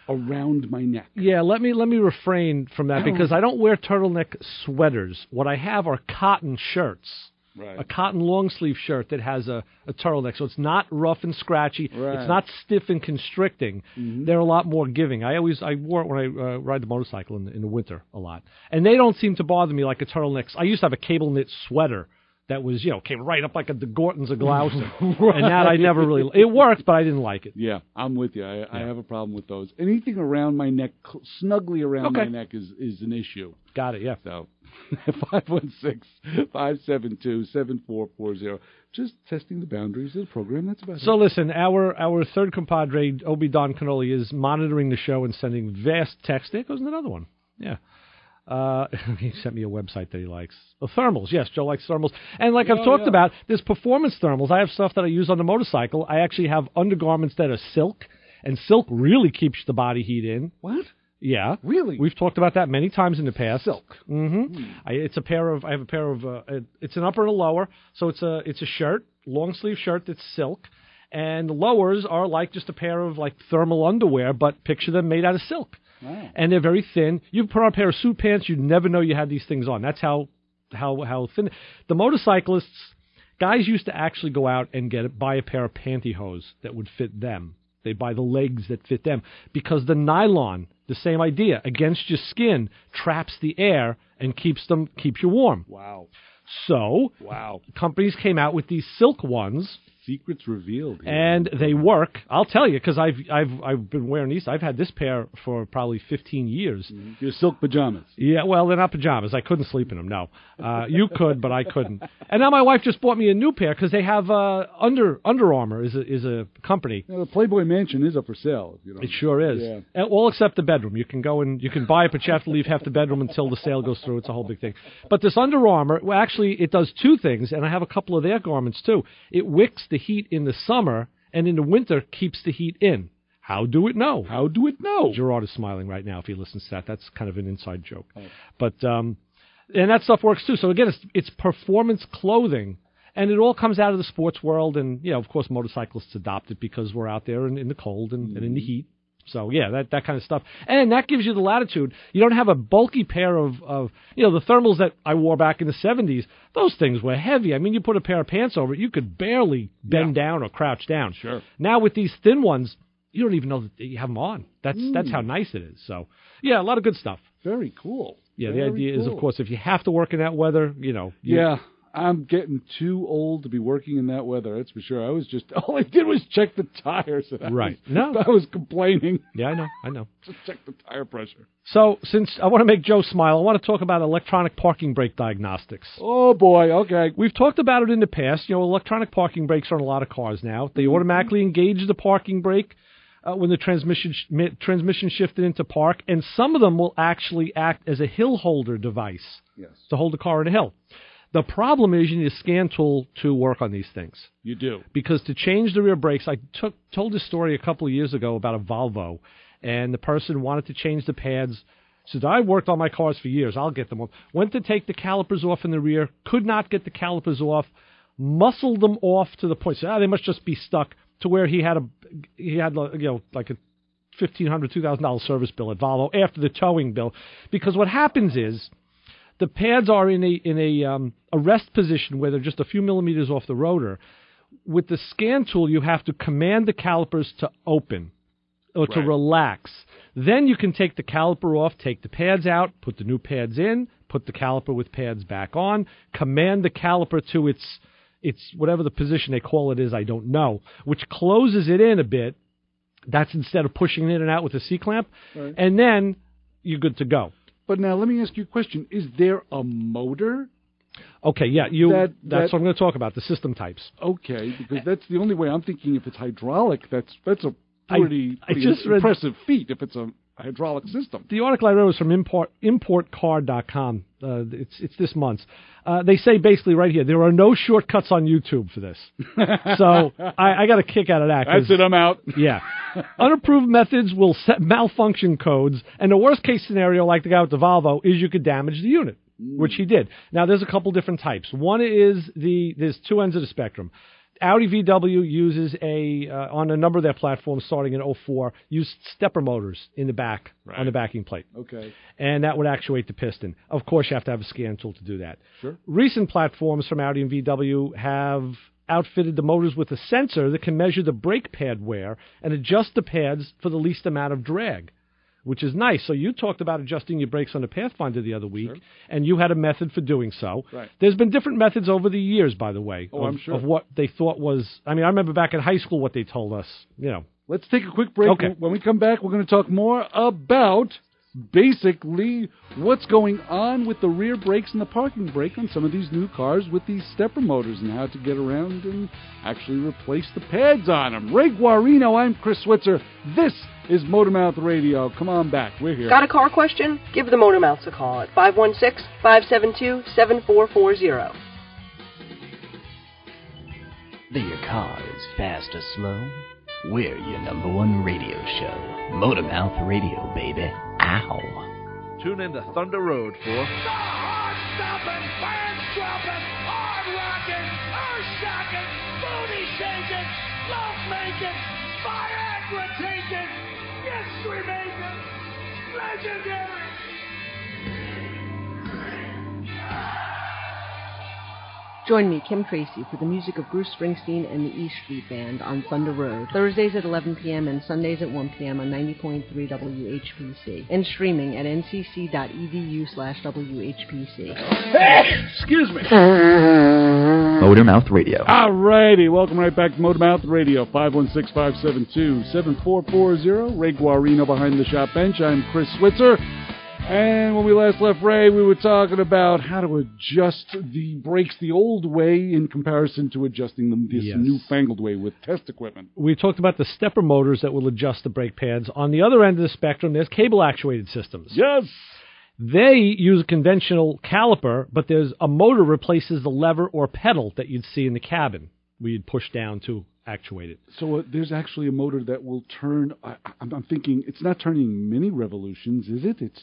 around my neck. Yeah, let me refrain from that because I don't wear turtleneck sweaters. What I have are cotton shirts. Right. A cotton long-sleeve shirt that has a turtleneck, so it's not rough and scratchy. Right. It's not stiff and constricting. Mm-hmm. They're a lot more giving. I wore it when I ride the motorcycle in the winter a lot. And they don't seem to bother me like a turtleneck. I used to have a cable knit sweater that was, came right up like a Gorton's a Gloucester. Right. And that I never really... It worked, but I didn't like it. Yeah, I'm with you. I have a problem with those. Anything around my neck, snugly around my neck is an issue. Got it, yeah. So... 516-572-7440. Just testing the boundaries of the program. That's about it. So listen, our third compadre, Obi Don Canoli, is monitoring the show and sending vast text. There goes another one. Yeah. He sent me a website that he likes. Thermals, yes, Joe likes thermals. And like I've talked about, there's performance thermals. I have stuff that I use on the motorcycle. I actually have undergarments that are silk, and silk really keeps the body heat in. What? Yeah, really. We've talked about that many times in the past. Silk. Mm-hmm. I have a pair of. It's an upper and a lower, so it's a shirt, long sleeve shirt that's silk, and the lowers are like just a pair of like thermal underwear, but picture them made out of silk, and they're very thin. You put on a pair of suit pants, you'd never know you had these things on. That's how thin. The motorcyclists, guys used to actually go out and buy a pair of pantyhose that would fit them. They buy the legs that fit them because the nylon, the same idea, against your skin, traps the air and keeps you warm. Wow. So, companies came out with these silk ones. Secrets revealed here. And they work. I'll tell you, because I've been wearing these. I've had this pair for probably 15 years. Mm-hmm. Your silk pajamas. Yeah, well, they're not pajamas. I couldn't sleep in them, no. You could, but I couldn't. And now my wife just bought me a new pair because they have Under Armour is a company. Yeah, the Playboy Mansion is up for sale. If you don't It sure is. Yeah. All except the bedroom. You can go and you can buy it, but you have to leave half the bedroom until the sale goes through. It's a whole big thing. But this Under Armour, well, actually, it does two things, and I have a couple of their garments too. It wicks the heat in the summer, and in the winter keeps the heat in. How do it know? How do it know? Gerard is smiling right now if he listens to that. That's kind of an inside joke. Oh. But and that stuff works too. So again, it's performance clothing, and it all comes out of the sports world. And of course, motorcyclists adopt it because we're out there in the cold and in the heat. So yeah, that kind of stuff, and that gives you the latitude. You don't have a bulky pair of the thermals that I wore back in the 70s. Those things were heavy. I mean, you put a pair of pants over it, you could barely bend down or crouch down. Sure. Now with these thin ones, you don't even know that you have them on. That's how nice it is. So yeah, a lot of good stuff. Very cool. Yeah, the idea is, of course, if you have to work in that weather, I'm getting too old to be working in that weather, that's for sure. All I did was check the tires. Right. I was complaining. Yeah, I know. Just check the tire pressure. So, since I want to make Joe smile, I want to talk about electronic parking brake diagnostics. Oh, boy, okay. We've talked about it in the past. Electronic parking brakes are on a lot of cars now. They automatically engage the parking brake when the transmission shifted into park, and some of them will actually act as a hill holder device to hold the car in a hill. The problem is you need a scan tool to work on these things. You do. Because to change the rear brakes, I told this story a couple of years ago about a Volvo, and the person wanted to change the pads. Said, I worked on my cars for years. I'll get them off. Went to take the calipers off in the rear, could not get the calipers off, muscled them off to the point. Said, they must just be stuck, to where he had like a $1,500, $2,000 service bill at Volvo after the towing bill. Because what happens is, the pads are in a rest position where they're just a few millimeters off the rotor. With the scan tool, you have to command the calipers to open or to relax. Then you can take the caliper off, take the pads out, put the new pads in, put the caliper with pads back on, command the caliper to its whatever the position they call it is, I don't know, which closes it in a bit. That's instead of pushing it in and out with a C-clamp. Right. And then you're good to go. But now let me ask you a question. Is there a motor? Okay, yeah, that's what I'm going to talk about, the system types. Okay, because that's the only way I'm thinking. If it's hydraulic, that's a pretty impressive feat if it's a hydraulic system. The article I read was from importcar.com. It's this month. They say basically right here, there are no shortcuts on YouTube for this. So I got a kick out of that. That's it, I'm out. Yeah. Unapproved methods will set malfunction codes, and the worst case scenario, like the guy with the Volvo, is you could damage the unit. which he did. Now, there's a couple different types. One is there's two ends of the spectrum. Audi VW uses on a number of their platforms starting in 04, used stepper motors in the back on the backing plate. Okay. And that would actuate the piston. Of course, you have to have a scan tool to do that. Sure. Recent platforms from Audi and VW have outfitted the motors with a sensor that can measure the brake pad wear and adjust the pads for the least amount of drag, which is nice. So you talked about adjusting your brakes on the Pathfinder the other week, and you had a method for doing so. Right. There's been different methods over the years, by the way, I'm sure. of what they thought was. I mean, I remember back in high school what they told us. Let's take a quick break. Okay. When we come back, we're going to talk more about basically what's going on with the rear brakes and the parking brake on some of these new cars with these stepper motors and how to get around and actually replace the pads on them. Ray Guarino, I'm Chris Switzer. This is Motormouth Radio. Come on back. We're here. Got a car question? Give the Motormouths a call at 516-572-7440. Do your cars fast or slow? We're your number one radio show. Motormouth Radio, baby. Ow. Tune in to Thunder Road for Heart-stopping, band-dropping, hard-rocking, earth-shocking, booty-shaking, love-making, Viagra-taking, history-making, legendary. Join me, Kim Tracy, for the music of Bruce Springsteen and the E Street Band on Thunder Road, Thursdays at 11 p.m. and Sundays at 1 p.m. on 90.3 WHPC, and streaming at ncc.edu/WHPC. Excuse me. Motormouth Radio. All righty. Welcome right back to Motormouth Radio, 516-572-7440. Ray Guarino behind the shop bench. I'm Chris Switzer. And when we last left Ray, we were talking about how to adjust the brakes the old way in comparison to adjusting them this newfangled way with test equipment. We talked about the stepper motors that will adjust the brake pads. On the other end of the spectrum, there's cable-actuated systems. Yes. They use a conventional caliper, but there's a motor replaces the lever or pedal that you'd see in the cabin where you'd push down to actuate it. So there's actually a motor that will turn, I'm thinking, it's not turning many revolutions, is it? It's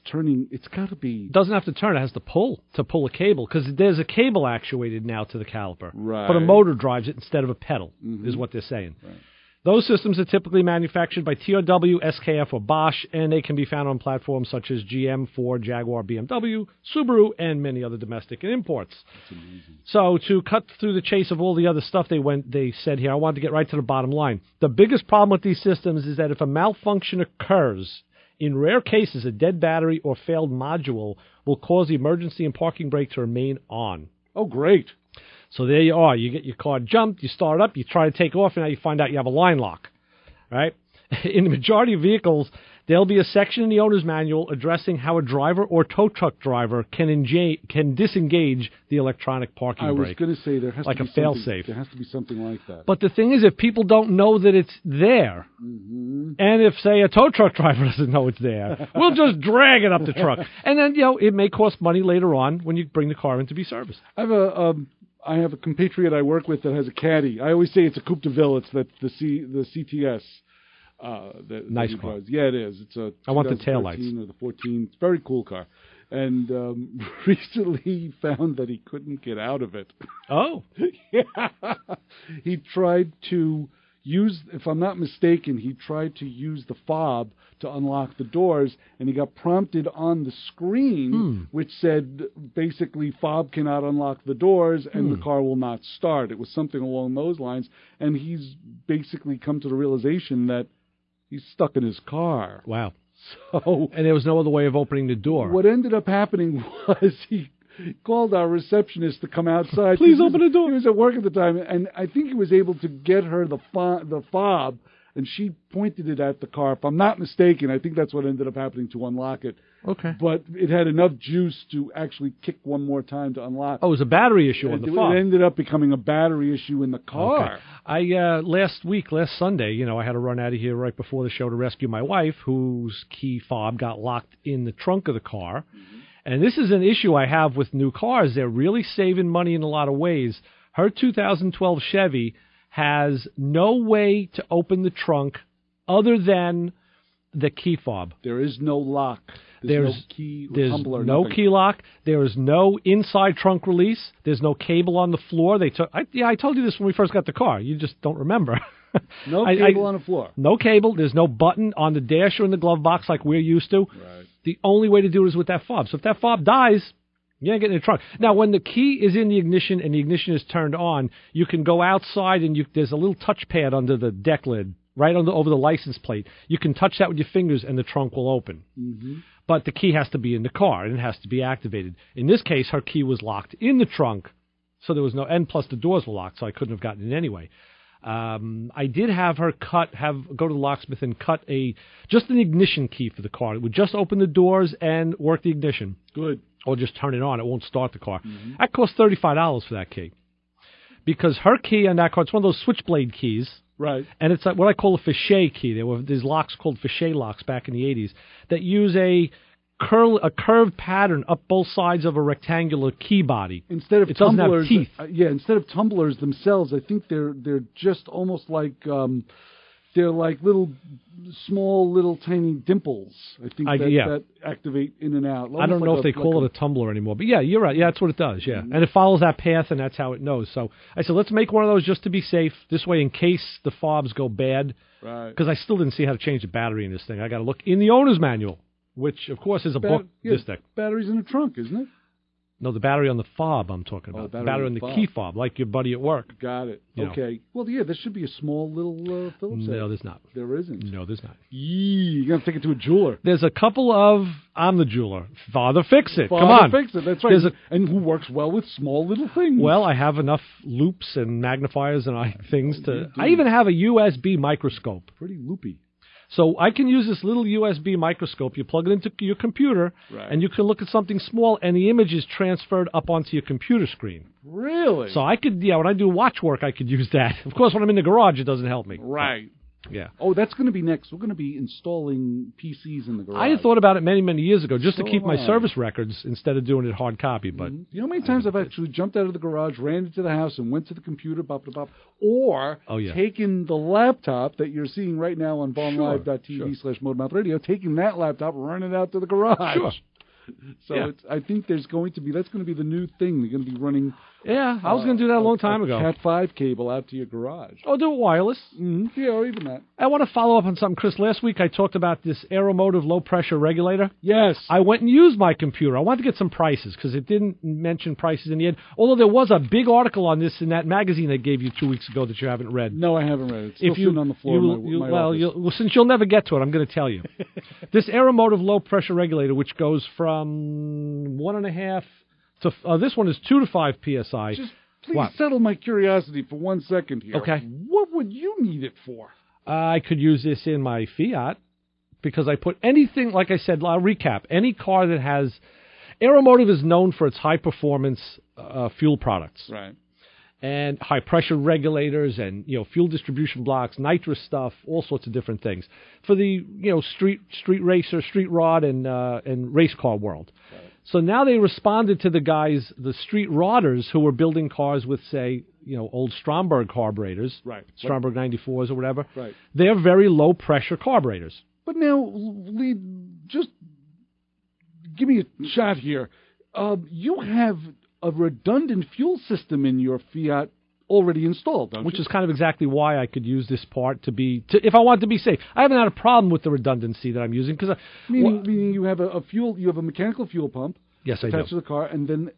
got to be... It doesn't have to turn, it has to pull a cable, because there's a cable actuated now to the caliper. Right. But a motor drives it instead of a pedal, is what they're saying. Right. Those systems are typically manufactured by TRW, SKF, or Bosch, and they can be found on platforms such as GM, Ford, Jaguar, BMW, Subaru, and many other domestic and imports. That's amazing. So to cut through the chase of all the other stuff they said here, I wanted to get right to the bottom line. The biggest problem with these systems is that if a malfunction occurs, in rare cases, a dead battery or failed module will cause the emergency and parking brake to remain on. Oh, great. So there you are. You get your car jumped, you start up, you try to take off, and now you find out you have a line lock. Right? In the majority of vehicles, there'll be a section in the owner's manual addressing how a driver or tow truck driver can disengage the electronic parking brake. I was going to say there has like to be a fail-safe. There has to be something like that. But the thing is, if people don't know that it's there, and if, say, a tow truck driver doesn't know it's there, we'll just drag it up the truck. And then, it may cost money later on when you bring the car in to be serviced. I have a compatriot I work with that has a Caddy. I always say it's a Coupe de Ville. It's the CTS. Nice car. Yeah, it is. It's a I want the taillights. Or the 14. It's a very cool car. And recently he found that he couldn't get out of it. Oh. Yeah. He tried to use, if I'm not mistaken, he tried to use the fob to unlock the doors, and he got prompted on the screen, which said basically fob cannot unlock the doors and the car will not start. It was something along those lines, and he's basically come to the realization that he's stuck in his car. Wow. So, and there was no other way of opening the door. What ended up happening was he called our receptionist to come outside. Please open the door. He was at work at the time, and I think he was able to get her the fob, and she pointed it at the car. If I'm not mistaken, I think that's what ended up happening to unlock it. Okay. But it had enough juice to actually kick one more time to unlock. Oh, it was a battery issue on the fob. It ended up becoming a battery issue in the car. Okay. Last Sunday, I had to run out of here right before the show to rescue my wife, whose key fob got locked in the trunk of the car. Mm-hmm. And this is an issue I have with new cars. They're really saving money in a lot of ways. Her 2012 Chevy has no way to open the trunk other than the key fob. There is no lock. There's no key, tumbler, no nothing. key lock. There is no inside trunk release. There's no cable on the floor. I told you this when we first got the car. You just don't remember. No cable on the floor. No cable. There's no button on the dash or in the glove box like we're used to. Right. The only way to do it is with that fob. So if that fob dies, you ain't getting in the trunk. Now, when the key is in the ignition and the ignition is turned on, you can go outside and there's a little touch pad under the deck lid, right over the license plate. You can touch that with your fingers and the trunk will open. Mm-hmm. But the key has to be in the car and it has to be activated. In this case, her key was locked in the trunk, so there was no, and plus the doors were locked, so I couldn't have gotten in anyway. I did have her go to the locksmith and cut just an ignition key for the car. It would just open the doors and work the ignition. Good. Or just turn it on. It won't start the car. Mm-hmm. That cost $35 for that key. Because her key on that car, it's one of those switchblade keys. Right. And it's like what I call a fichet key. There were these locks called fichet locks back in the 80s that use a curved pattern up both sides of a rectangular key body. Instead of it doesn't have tumblers, teeth. Instead of tumblers themselves, I think they're just almost like they're like small little tiny dimples. I think that activate in and out. I don't know if they call it a tumbler anymore, but yeah, you're right. Yeah, that's what it does. Yeah, and it follows that path, and that's how it knows. So I said, let's make one of those just to be safe. This way, in case the fobs go bad, right? Because I still didn't see how to change the battery in this thing. I got to look in the owner's manual, which of course is a book. This thing. Battery's in the trunk, isn't it? No, the battery on the fob I'm talking about. Oh, the battery on the key fob, like your buddy at work. Got it. You okay. know. Well, yeah, there should be a small little Phillips head. No, there's not. There isn't. No, there's not. You're going to take it to a jeweler. There's a couple of, I'm the jeweler. Father Fix It. Father Come on. Fix It. That's right. And who works well with small little things. Well, I have enough loops and magnifiers and things to... I even have a USB microscope. Pretty loopy. So I can use this little USB microscope. You plug it into your computer, right, and you can look at something small, and the image is transferred up onto your computer screen. Really? So I could, when I do watch work, I could use that. Of course, when I'm in the garage, it doesn't help me. Right. Yeah. Oh, that's going to be next. We're going to be installing PCs in the garage. I had thought about it many, many years ago, just to keep my service records instead of doing it hard copy. But you know how many times I've actually jumped out of the garage, ran into the house, and went to the computer, or taken the laptop that you're seeing right now on VonLive.tv/motormouthradio, taking that laptop, running it out to the garage. Sure. So I think that's going to be the new thing. They're going to be running. Yeah, I was going to do that a long time ago. Cat 5 cable out to your garage. Oh, do it wireless. Mm-hmm. Yeah, or even that. I want to follow up on something, Chris. Last week I talked about this Aeromotive low pressure regulator. Yes. I went and used my computer. I wanted to get some prices because it didn't mention prices in the end. Although there was a big article on this in that magazine I gave you 2 weeks ago that you haven't read. No, I haven't read it. It's still sitting on the floor in my office. Since you'll never get to it, I'm going to tell you. This Aeromotive low pressure regulator, which goes from 1.5 to this one is 2 to 5 psi. Just please settle my curiosity for 1 second here. Okay. What would you need it for? I could use this in my Fiat because I put anything, like I said, I'll recap. Any car that has... Aeromotive is known for its high-performance fuel products. Right. And high-pressure regulators and, fuel distribution blocks, nitrous stuff, all sorts of different things. For the, street racer, street rod, and race car world. Right. So now they responded to the street rodders who were building cars with, say, old Stromberg carburetors, right? Stromberg 94s or whatever. Right. They're very low-pressure carburetors. But now, Lee, just give me a shot here. You have a redundant fuel system in your Fiat already installed, don't you? Which is kind of exactly why I could use this part if I want to be safe. I haven't had a problem with the redundancy that I'm using because meaning you have you have a mechanical fuel pump. Yes, I do. Attached to the car, and then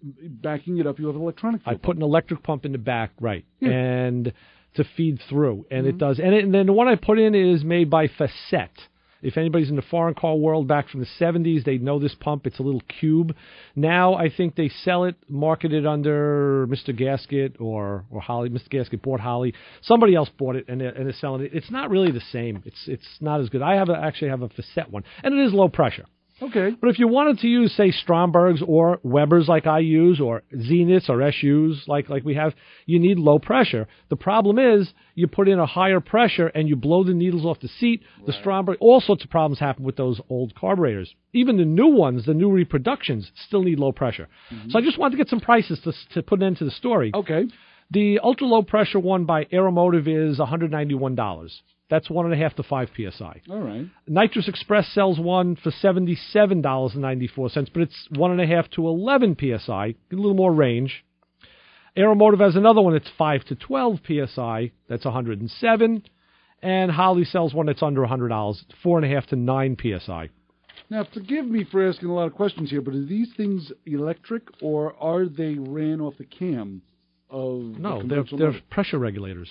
backing it up, you have an electronic fuel pump. I put an electric pump in the back, right, yeah, and to feed through, and it does. And then the one I put in is made by Facet. If anybody's in the foreign car world back from the 70s, they know this pump. It's a little cube. Now I think they sell it, market it under Mr. Gasket or Holly. Mr. Gasket bought Holly. Somebody else bought it, and they're selling it. It's not really the same. It's not as good. I actually have a Facet one, and it is low pressure. Okay. But if you wanted to use, say, Strombergs or Webers like I use, or Zeniths or SUs like we have, you need low pressure. The problem is you put in a higher pressure and you blow the needles off the seat. Right. The Stromberg, all sorts of problems happen with those old carburetors. Even the new ones, the new reproductions, still need low pressure. Mm-hmm. So I just wanted to get some prices to put an end to the story. Okay. The ultra low pressure one by Aeromotive is $191. That's 1.5 to 5 psi. All right. Nitrous Express sells one for $77.94, but it's 1.5 to 11 psi, a little more range. Aeromotive has another one that's 5 to 12 psi. That's 107. And Holly sells one that's under $100, 4.5 to 9 psi. Now, forgive me for asking a lot of questions here, but are these things electric or are they ran off the cam of? No, they're pressure regulators.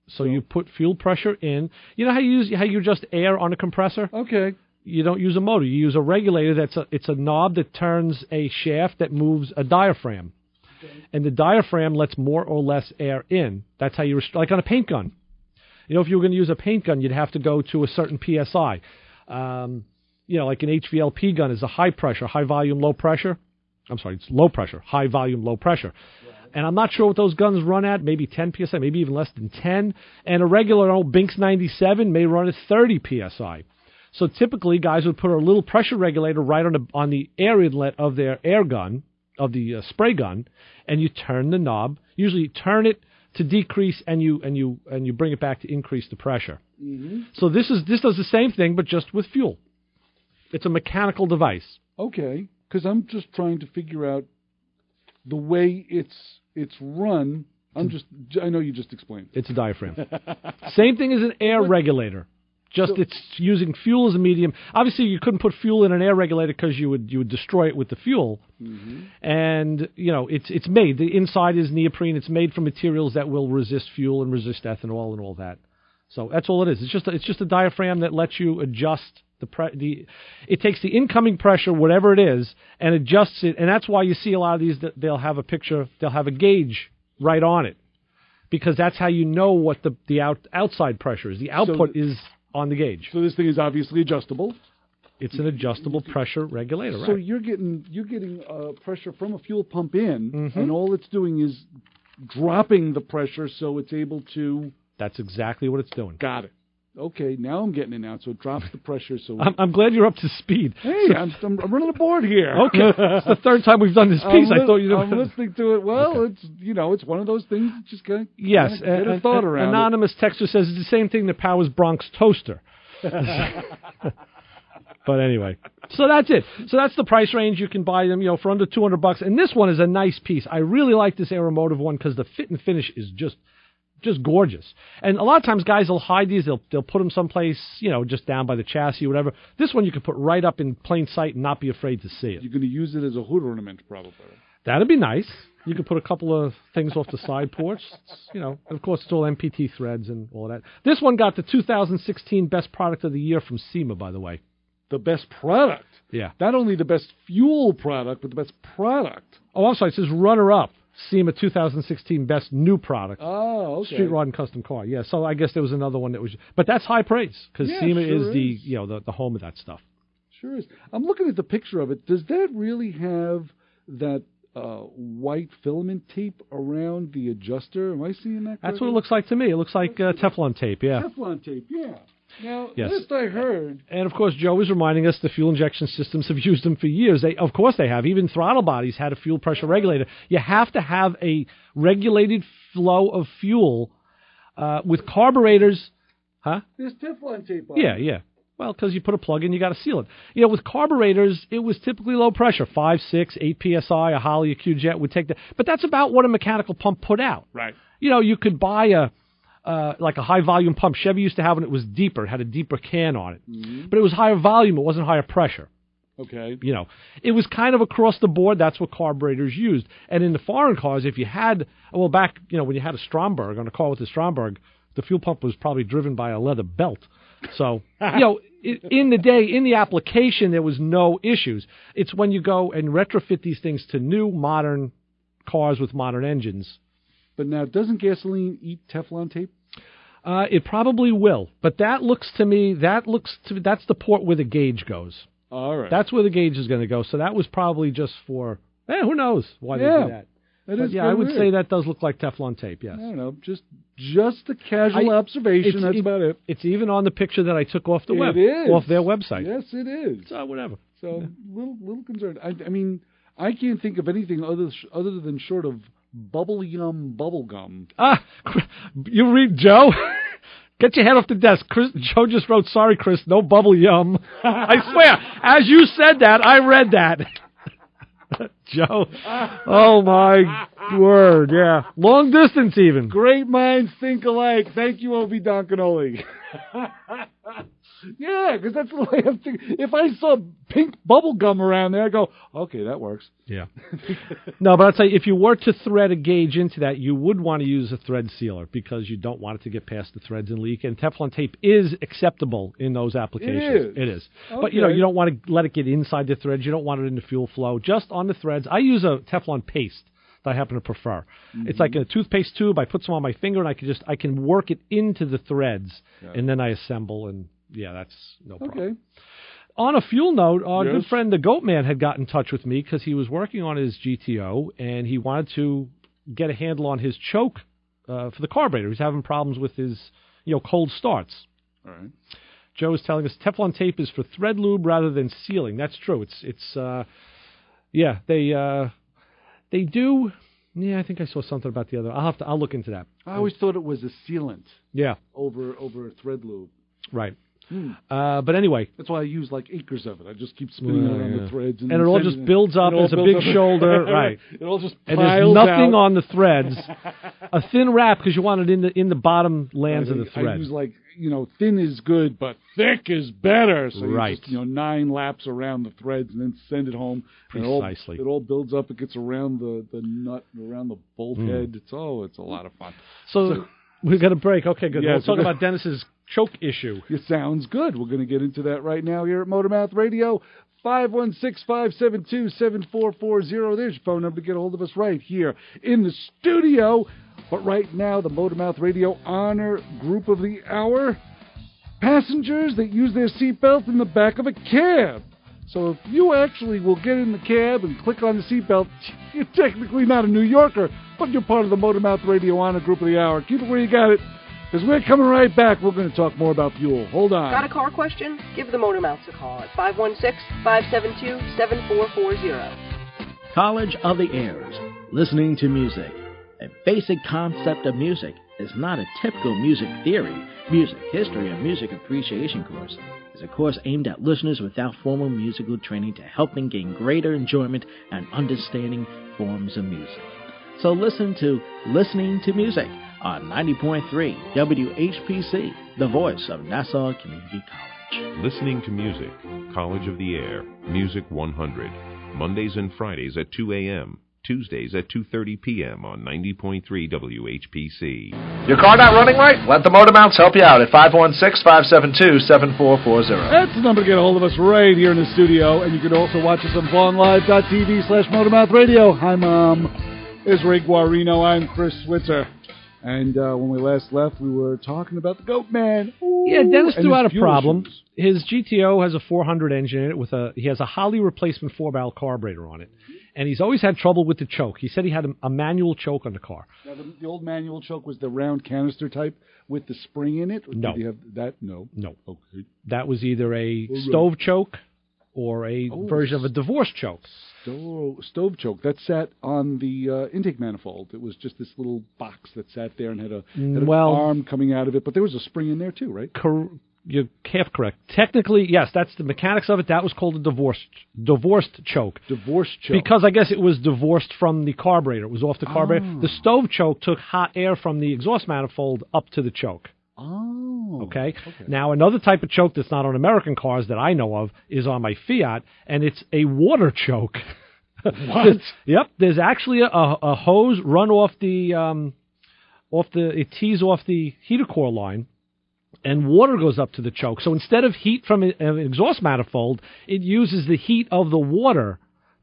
So you put fuel pressure in. You know how you adjust air on a compressor? Okay. You don't use a motor. You use a regulator. It's a knob that turns a shaft that moves a diaphragm. Okay. And the diaphragm lets more or less air in. That's how you like on a paint gun. You know, if you were going to use a paint gun, you'd have to go to a certain PSI. Like an HVLP gun is a high pressure, high volume, low pressure. I'm sorry, it's low pressure, high volume, low pressure. And I'm not sure what those guns run at, maybe 10 PSI, maybe even less than 10. And a regular old Binks 97 may run at 30 PSI. So typically, guys would put a little pressure regulator right on the air inlet of their air gun, of the spray gun, and you turn the knob. Usually turn it to decrease, and you bring it back to increase the pressure. Mm-hmm. So this does the same thing, but just with fuel. It's a mechanical device. Okay, because I'm just trying to figure out the way it's run. I know you just explained. It's a diaphragm. Same thing as an air regulator. It's using fuel as a medium. Obviously, you couldn't put fuel in an air regulator because you would destroy it with the fuel. Mm-hmm. And it's made. The inside is neoprene. It's made from materials that will resist fuel and resist ethanol and all that. So that's all it is. It's just a diaphragm that lets you adjust it takes the incoming pressure, whatever it is, and adjusts it. And that's why you see a lot of these that they'll have a gauge right on it, because that's how you know what the outside pressure is. The output is on the gauge. So this thing is obviously adjustable. It's an adjustable pressure regulator, right? So you're getting pressure from a fuel pump in, mm-hmm. and all it's doing is dropping the pressure so it's able to. That's exactly what it's doing. Got it. Okay, now I'm getting it now. So it drops the pressure. So I'm glad you're up to speed. Hey, I'm running the board here. Okay, it's the third time we've done this piece. I thought I'm listening to it. Well, okay. It's one of those things that just get a thought around. Anonymous texter says it's the same thing that powers Bronx Toaster. But anyway, so that's it. So that's the price range. You can buy them, for under $200. And this one is a nice piece. I really like this Aeromotive one because the fit and finish is just gorgeous. And a lot of times guys will hide these. They'll put them someplace, just down by the chassis or whatever. This one you can put right up in plain sight and not be afraid to see it. You're going to use it as a hood ornament, probably. That'd be nice. You could put a couple of things off the side porch. And of course, it's all MPT threads and all that. This one got the 2016 Best Product of the Year from SEMA, by the way. The best product? Yeah. Not only the best fuel product, but the best product. Oh, I'm sorry. It says runner-up. SEMA 2016 Best New Product. Oh, okay. Street Rod and Custom Car. Yeah, so I guess there was another one that was... But that's high praise, because SEMA is the home of that stuff. Sure is. I'm looking at the picture of it. Does that really have that white filament tape around the adjuster? Am I seeing that correctly? That's what it looks like to me. It looks like Teflon tape, yeah. Teflon tape, yeah. Now, yes. Last I heard... And, of course, Joe is reminding us the fuel injection systems have used them for years. Of course they have. Even throttle bodies had a fuel pressure regulator. You have to have a regulated flow of fuel with carburetors. Huh? There's Teflon tape on it. Yeah. Well, because you put a plug in, you got to seal it. With carburetors, it was typically low pressure, 5, 6, 8 PSI. A Holley, a Q-Jet would take that. But that's about what a mechanical pump put out. Right. You could buy like a high-volume pump. Chevy used to have one. It was deeper. It had a deeper can on it. Mm-hmm. But it was higher volume. It wasn't higher pressure. Okay. It was kind of across the board. That's what carburetors used. And in the foreign cars, if you had, back, when you had a Stromberg, on a car with a Stromberg, the fuel pump was probably driven by a leather belt. So, in the day, in the application, there was no issues. It's when you go and retrofit these things to new, modern cars with modern engines. But now, doesn't gasoline eat Teflon tape? It probably will. But that's the port where the gauge goes. All right. That's where the gauge is going to go. So that was probably just for, who knows why they do that. I would say that does look like Teflon tape, yes. I don't know, just a casual observation, that's about it. It's even on the picture that I took off the web. It is. Off their website. Yes, it is. So, whatever. So, little concerned. I mean, I can't think of anything other than short of bubble gum. You read Joe? Get your head off the desk. Joe just wrote, sorry, Chris, no bubble yum. I swear, as you said that, I read that. Joe. Oh, my word, yeah. Long distance, even. Great minds think alike. Thank you, Obi Doncanoli. Yeah, because that's the way I'm thinking. If I saw pink bubble gum around there, I go, okay, that works. Yeah. No, but I'll tell you, if you were to thread a gauge into that, you would want to use a thread sealer because you don't want it to get past the threads and leak. And Teflon tape is acceptable in those applications. It is. Okay. But, you don't want to let it get inside the threads. You don't want it in the fuel flow. Just on the threads. I use a Teflon paste that I happen to prefer. Mm-hmm. It's like a toothpaste tube. I put some on my finger, and I can work it into the threads, and then I assemble and... Yeah, that's no problem. Okay. On a fuel note, our good friend the Goat Man had got in touch with me because he was working on his GTO and he wanted to get a handle on his choke for the carburetor. He's having problems with his cold starts. All right. Joe was telling us Teflon tape is for thread lube rather than sealing. That's true. They do. Yeah, I think I saw something about the other. I'll look into that. I always thought it was a sealant. Yeah. Over thread lube. Right. But anyway, that's why I use like acres of it. I just keep spinning it on the threads, and it all just builds up as a big shoulder, right? It all just and piles there's nothing out. on the threads. A thin wrap because you want it in the bottom lands of the thread. I use thin is good, but thick is better. So right. You just 9 laps around the threads and then send it home. Precisely. It all builds up. It gets around the nut, around the bolt head. It's a lot of fun. So we've got a break. Okay, good. Yeah, we'll talk about Dennis's choke issue. It sounds good. We're going to get into that right now here at Motormouth Radio. 516-572-7440. There's your phone number to get a hold of us right here in the studio. But right now, the Motormouth Radio Honor Group of the Hour. Passengers that use their seatbelt in the back of a cab. So if you actually will get in the cab and click on the seatbelt, you're technically not a New Yorker, but you're part of the Motormouth Radio Honor Group of the Hour. Keep it where you got it, because we're coming right back. We're going to talk more about fuel. Hold on. Got a car question? Give the Motormouths a call at 516-572-7440. College of the Airs. Listening to music. A basic concept of music is not a typical music theory, music history, or music appreciation course. It's a course aimed at listeners without formal musical training to help them gain greater enjoyment and understanding forms of music. So listen to Listening to Music on 90.3 WHPC, the voice of Nassau Community College. Listening to Music, College of the Air, Music 100, Mondays and Fridays at 2 a.m., Tuesdays at 2:30 p.m. on 90.3 WHPC. Your car not running right? Let the Motormouths help you out at 516-572-7440. That's the number to get a hold of us right here in the studio. And you can also watch us on vaughnlive.tv/MotormouthRadio. Hi, Mom. There's Ray Guarino. I'm Chris Switzer. And when we last left, we were talking about the Goat Man. Ooh, yeah, Dennis threw out a fuel problem. issues. His GTO has a 400 engine in it he has a Holley replacement 4-barrel carburetor on it. And he's always had trouble with the choke. He said he had a manual choke on the car. Now, the old manual choke was the round canister type with the spring in it? Or no. Did you have that? No. No. Okay. That was either a stove choke or a version of a divorce choke. Stove choke. That sat on the intake manifold. It was just this little box that sat there and had an arm coming out of it. But there was a spring in there too, right? You're half correct. Technically, yes, that's the mechanics of it. That was called a divorced choke. Divorced choke. Because I guess it was divorced from the carburetor. It was off the carburetor. The stove choke took hot air from the exhaust manifold up to the choke. Okay? Now, another type of choke that's not on American cars that I know of is on my Fiat, and it's a water choke. What? Yep. There's actually a hose run off it tees off the heater core line, and water goes up to the choke. So instead of heat from an exhaust manifold, it uses the heat of the water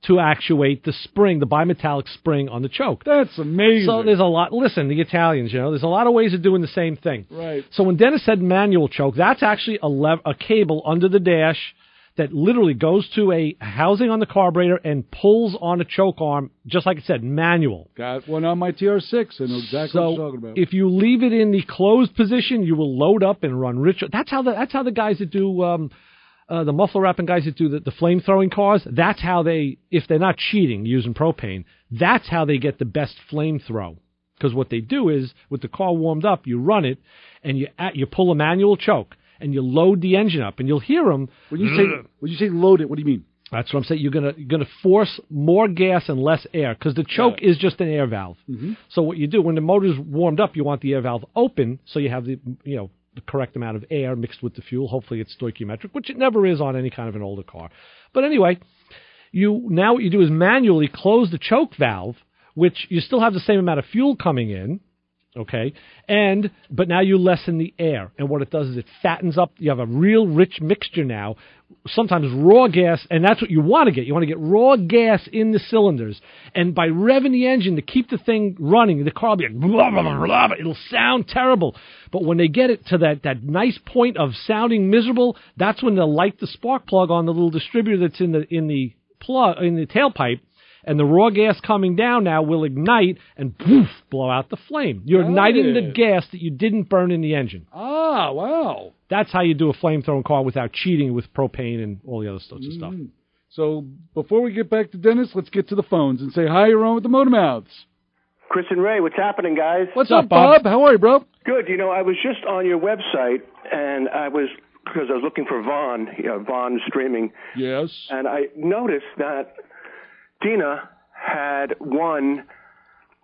to actuate the spring, the bimetallic spring on the choke. That's amazing. So there's a lot. Listen, the Italians, there's a lot of ways of doing the same thing. Right. So when Dennis said manual choke, that's actually a cable under the dash that literally goes to a housing on the carburetor and pulls on a choke arm, just like I said, manual. Got one on my TR6. I know exactly what you're talking about. If you leave it in the closed position, you will load up and run rich. That's how the guys that do the muffler wrapping guys that do the flame throwing cars. That's how they, if they're not cheating using propane, that's how they get the best flame throw Because what they do is, with the car warmed up, you run it, and you pull a manual choke, and you load the engine up, and you'll hear them. When you say load it, what do you mean? That's what I'm saying. You're gonna force more gas and less air because the choke is just an air valve. Mm-hmm. So what you do when the motor's warmed up, you want the air valve open so you have the correct amount of air mixed with the fuel. Hopefully it's stoichiometric, which it never is on any kind of an older car. But anyway, now what you do is manually close the choke valve, which you still have the same amount of fuel coming in. Okay, but now you lessen the air, and what it does is it fattens up. You have a real rich mixture now, sometimes raw gas, and that's what you want to get. You want to get raw gas in the cylinders, and by revving the engine to keep the thing running, the car will be like, blah, blah, blah, blah, blah. It'll sound terrible. But when they get it to that nice point of sounding miserable, that's when they'll light the spark plug on the little distributor that's in the tailpipe. And the raw gas coming down now will ignite and poof, blow out the flame. You're igniting the gas that you didn't burn in the engine. Ah, wow. That's how you do a flamethrowing car without cheating with propane and all the other sorts of stuff. So before we get back to Dennis, let's get to the phones and say hi, you're on with the Motormouths. Chris and Ray, what's happening, guys? What's up, Bob? How are you, bro? Good. I was just on your website, and because I was looking for Vaughn streaming. Yes. And I noticed that Dina had won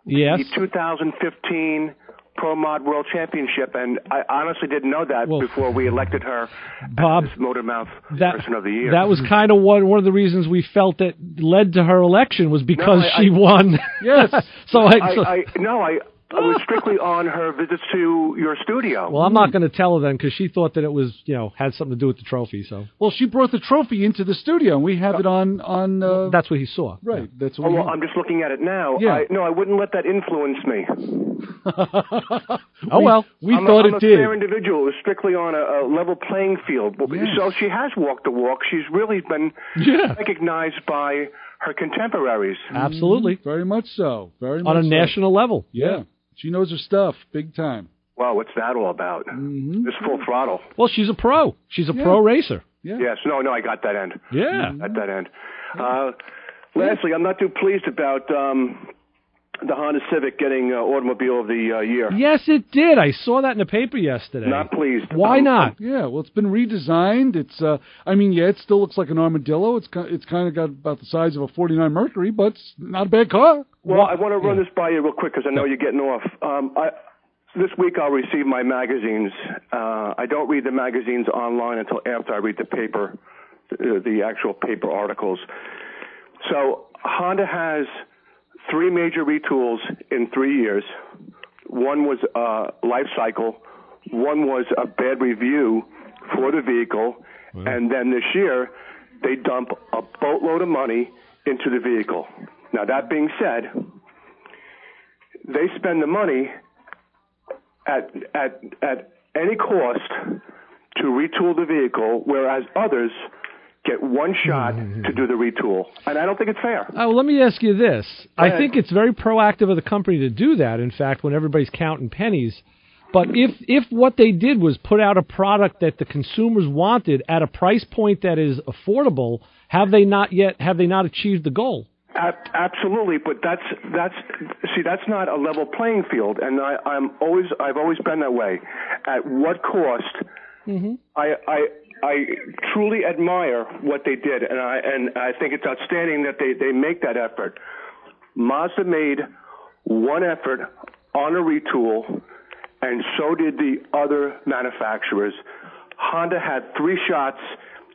the 2015 Pro Mod World Championship, and I honestly didn't know that before we elected her Bob, as Motormouth Person of the Year. That was kind of one of the reasons we felt that led to her election was because she won. Yes. I was strictly on her visits to your studio. Well, I'm not going to tell her then because she thought that it was, had something to do with the trophy. So. Well, she brought the trophy into the studio, and we have it on. That's what he saw. Right. Yeah. That's what. I'm just looking at it now. Yeah. I wouldn't let that influence me. We thought it did. I'm a fair individual. It was strictly on a level playing field. Yes. So she has walked the walk. She's really been recognized by her contemporaries. Absolutely. Very much so. Very much on a national level. Yeah. She knows her stuff, big time. Well, what's that all about? It's full throttle. Well, she's a pro. She's a pro racer. Yeah. Yes. No, I got that end. Yeah. At that end. Lastly, I'm not too pleased about the Honda Civic getting Automobile of the Year. Yes, it did. I saw that in the paper yesterday. Not pleased. Why not? Well, it's been redesigned. It's, it still looks like an armadillo. It's kind of got about the size of a 49 Mercury, but it's not a bad car. Well, I want to run this by you real quick because I know you're getting off. This week I'll receive my magazines. I don't read the magazines online until after I read the paper, the actual paper articles. So Honda has 3 major retools in 3 years. One was life cycle. One was a bad review for the vehicle. Wow. And then this year, they dump a boatload of money into the vehicle. Now, that being said, they spend the money at any cost to retool the vehicle, whereas others get one shot to do the retool. And I don't think it's fair. Oh, let me ask you this. I think it's very proactive of the company to do that, in fact, when everybody's counting pennies. But if what they did was put out a product that the consumers wanted at a price point that is affordable, have they not achieved the goal? Absolutely, but that's not a level playing field, and I've always been that way. At what cost? I truly admire what they did, and I think it's outstanding that they make that effort. Mazda made one effort on a retool, and so did the other manufacturers. Honda had 3 shots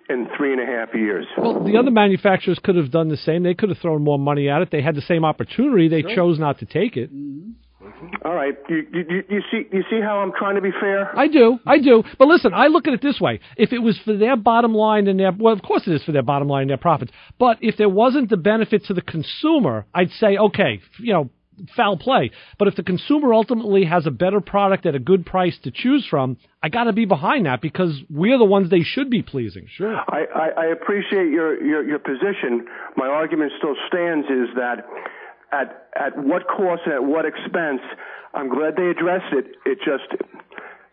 in 3.5 years. Well, the other manufacturers could have done the same. They could have thrown more money at it. They had the same opportunity. They chose not to take it. All right. You see how I'm trying to be fair? I do. But listen, I look at it this way. If it was for their bottom line and well, of course it is for their bottom line and their profits. But if there wasn't the benefit to the consumer, I'd say, okay, foul play. But if the consumer ultimately has a better product at a good price to choose from, I got to be behind that because we're the ones they should be pleasing. Sure. I appreciate your position. My argument still stands is that at what cost and at what expense, I'm glad they addressed it. It just,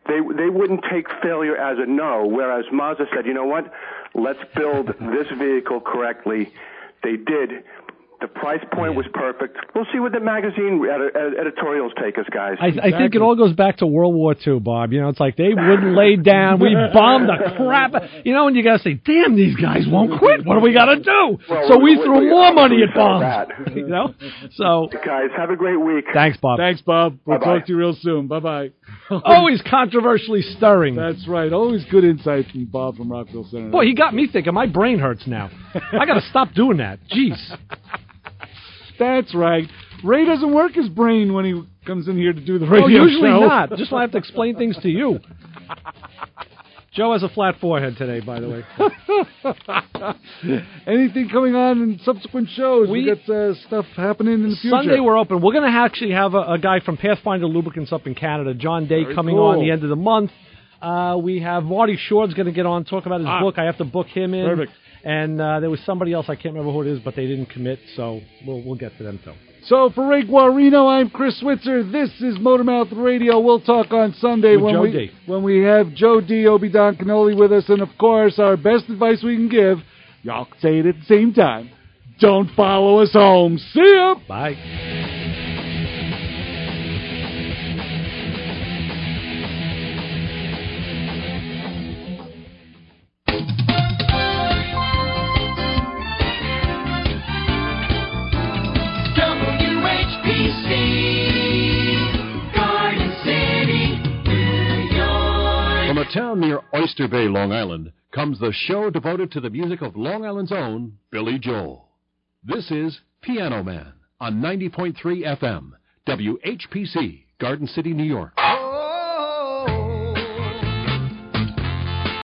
they wouldn't take failure as a no, whereas Mazda said, you know what, let's build this vehicle correctly. They did. The price point was perfect. We'll see what the magazine editorials take us, guys. I think it all goes back to World War II, Bob. You know, it's like they wouldn't lay down. We bombed the crap. You know, and you got to say, damn, these guys won't quit. What do we got to do? Well, so we threw more money at bombs. You know? So, guys, have a great week. Thanks, Bob. Thanks, Bob. We'll Bye-bye. talk to you real soon. Bye-bye. Always controversially stirring. That's right. Always good insight from Bob from Rockville Center. Boy, he got me thinking. My brain hurts now. I got to stop doing that. Jeez. That's right. Ray doesn't work his brain when he comes in here to do the radio show. Usually not. Just when I have to explain things to you. Joe has a flat forehead today, by the way. Anything coming on in subsequent shows? We got stuff happening in the future. Sunday we're open. We're going to actually have a guy from Pathfinder Lubricants up in Canada, John Day, coming on the end of the month. We have Marty Short's going to get on, talk about his book. I have to book him in. Perfect. And there was somebody else, I can't remember who it is, but they didn't commit, so we'll get to them too. So for Ray Guarino, I'm Chris Switzer. This is Motormouth Radio. We'll talk on Sunday when we have Joe D. Obi Don Canoli with us. And, of course, our best advice we can give, y'all can say it at the same time, don't follow us home. See ya! Bye. From a town near Oyster Bay, Long Island, comes the show devoted to the music of Long Island's own Billy Joel. This is Piano Man on 90.3 FM, WHPC, Garden City, New York.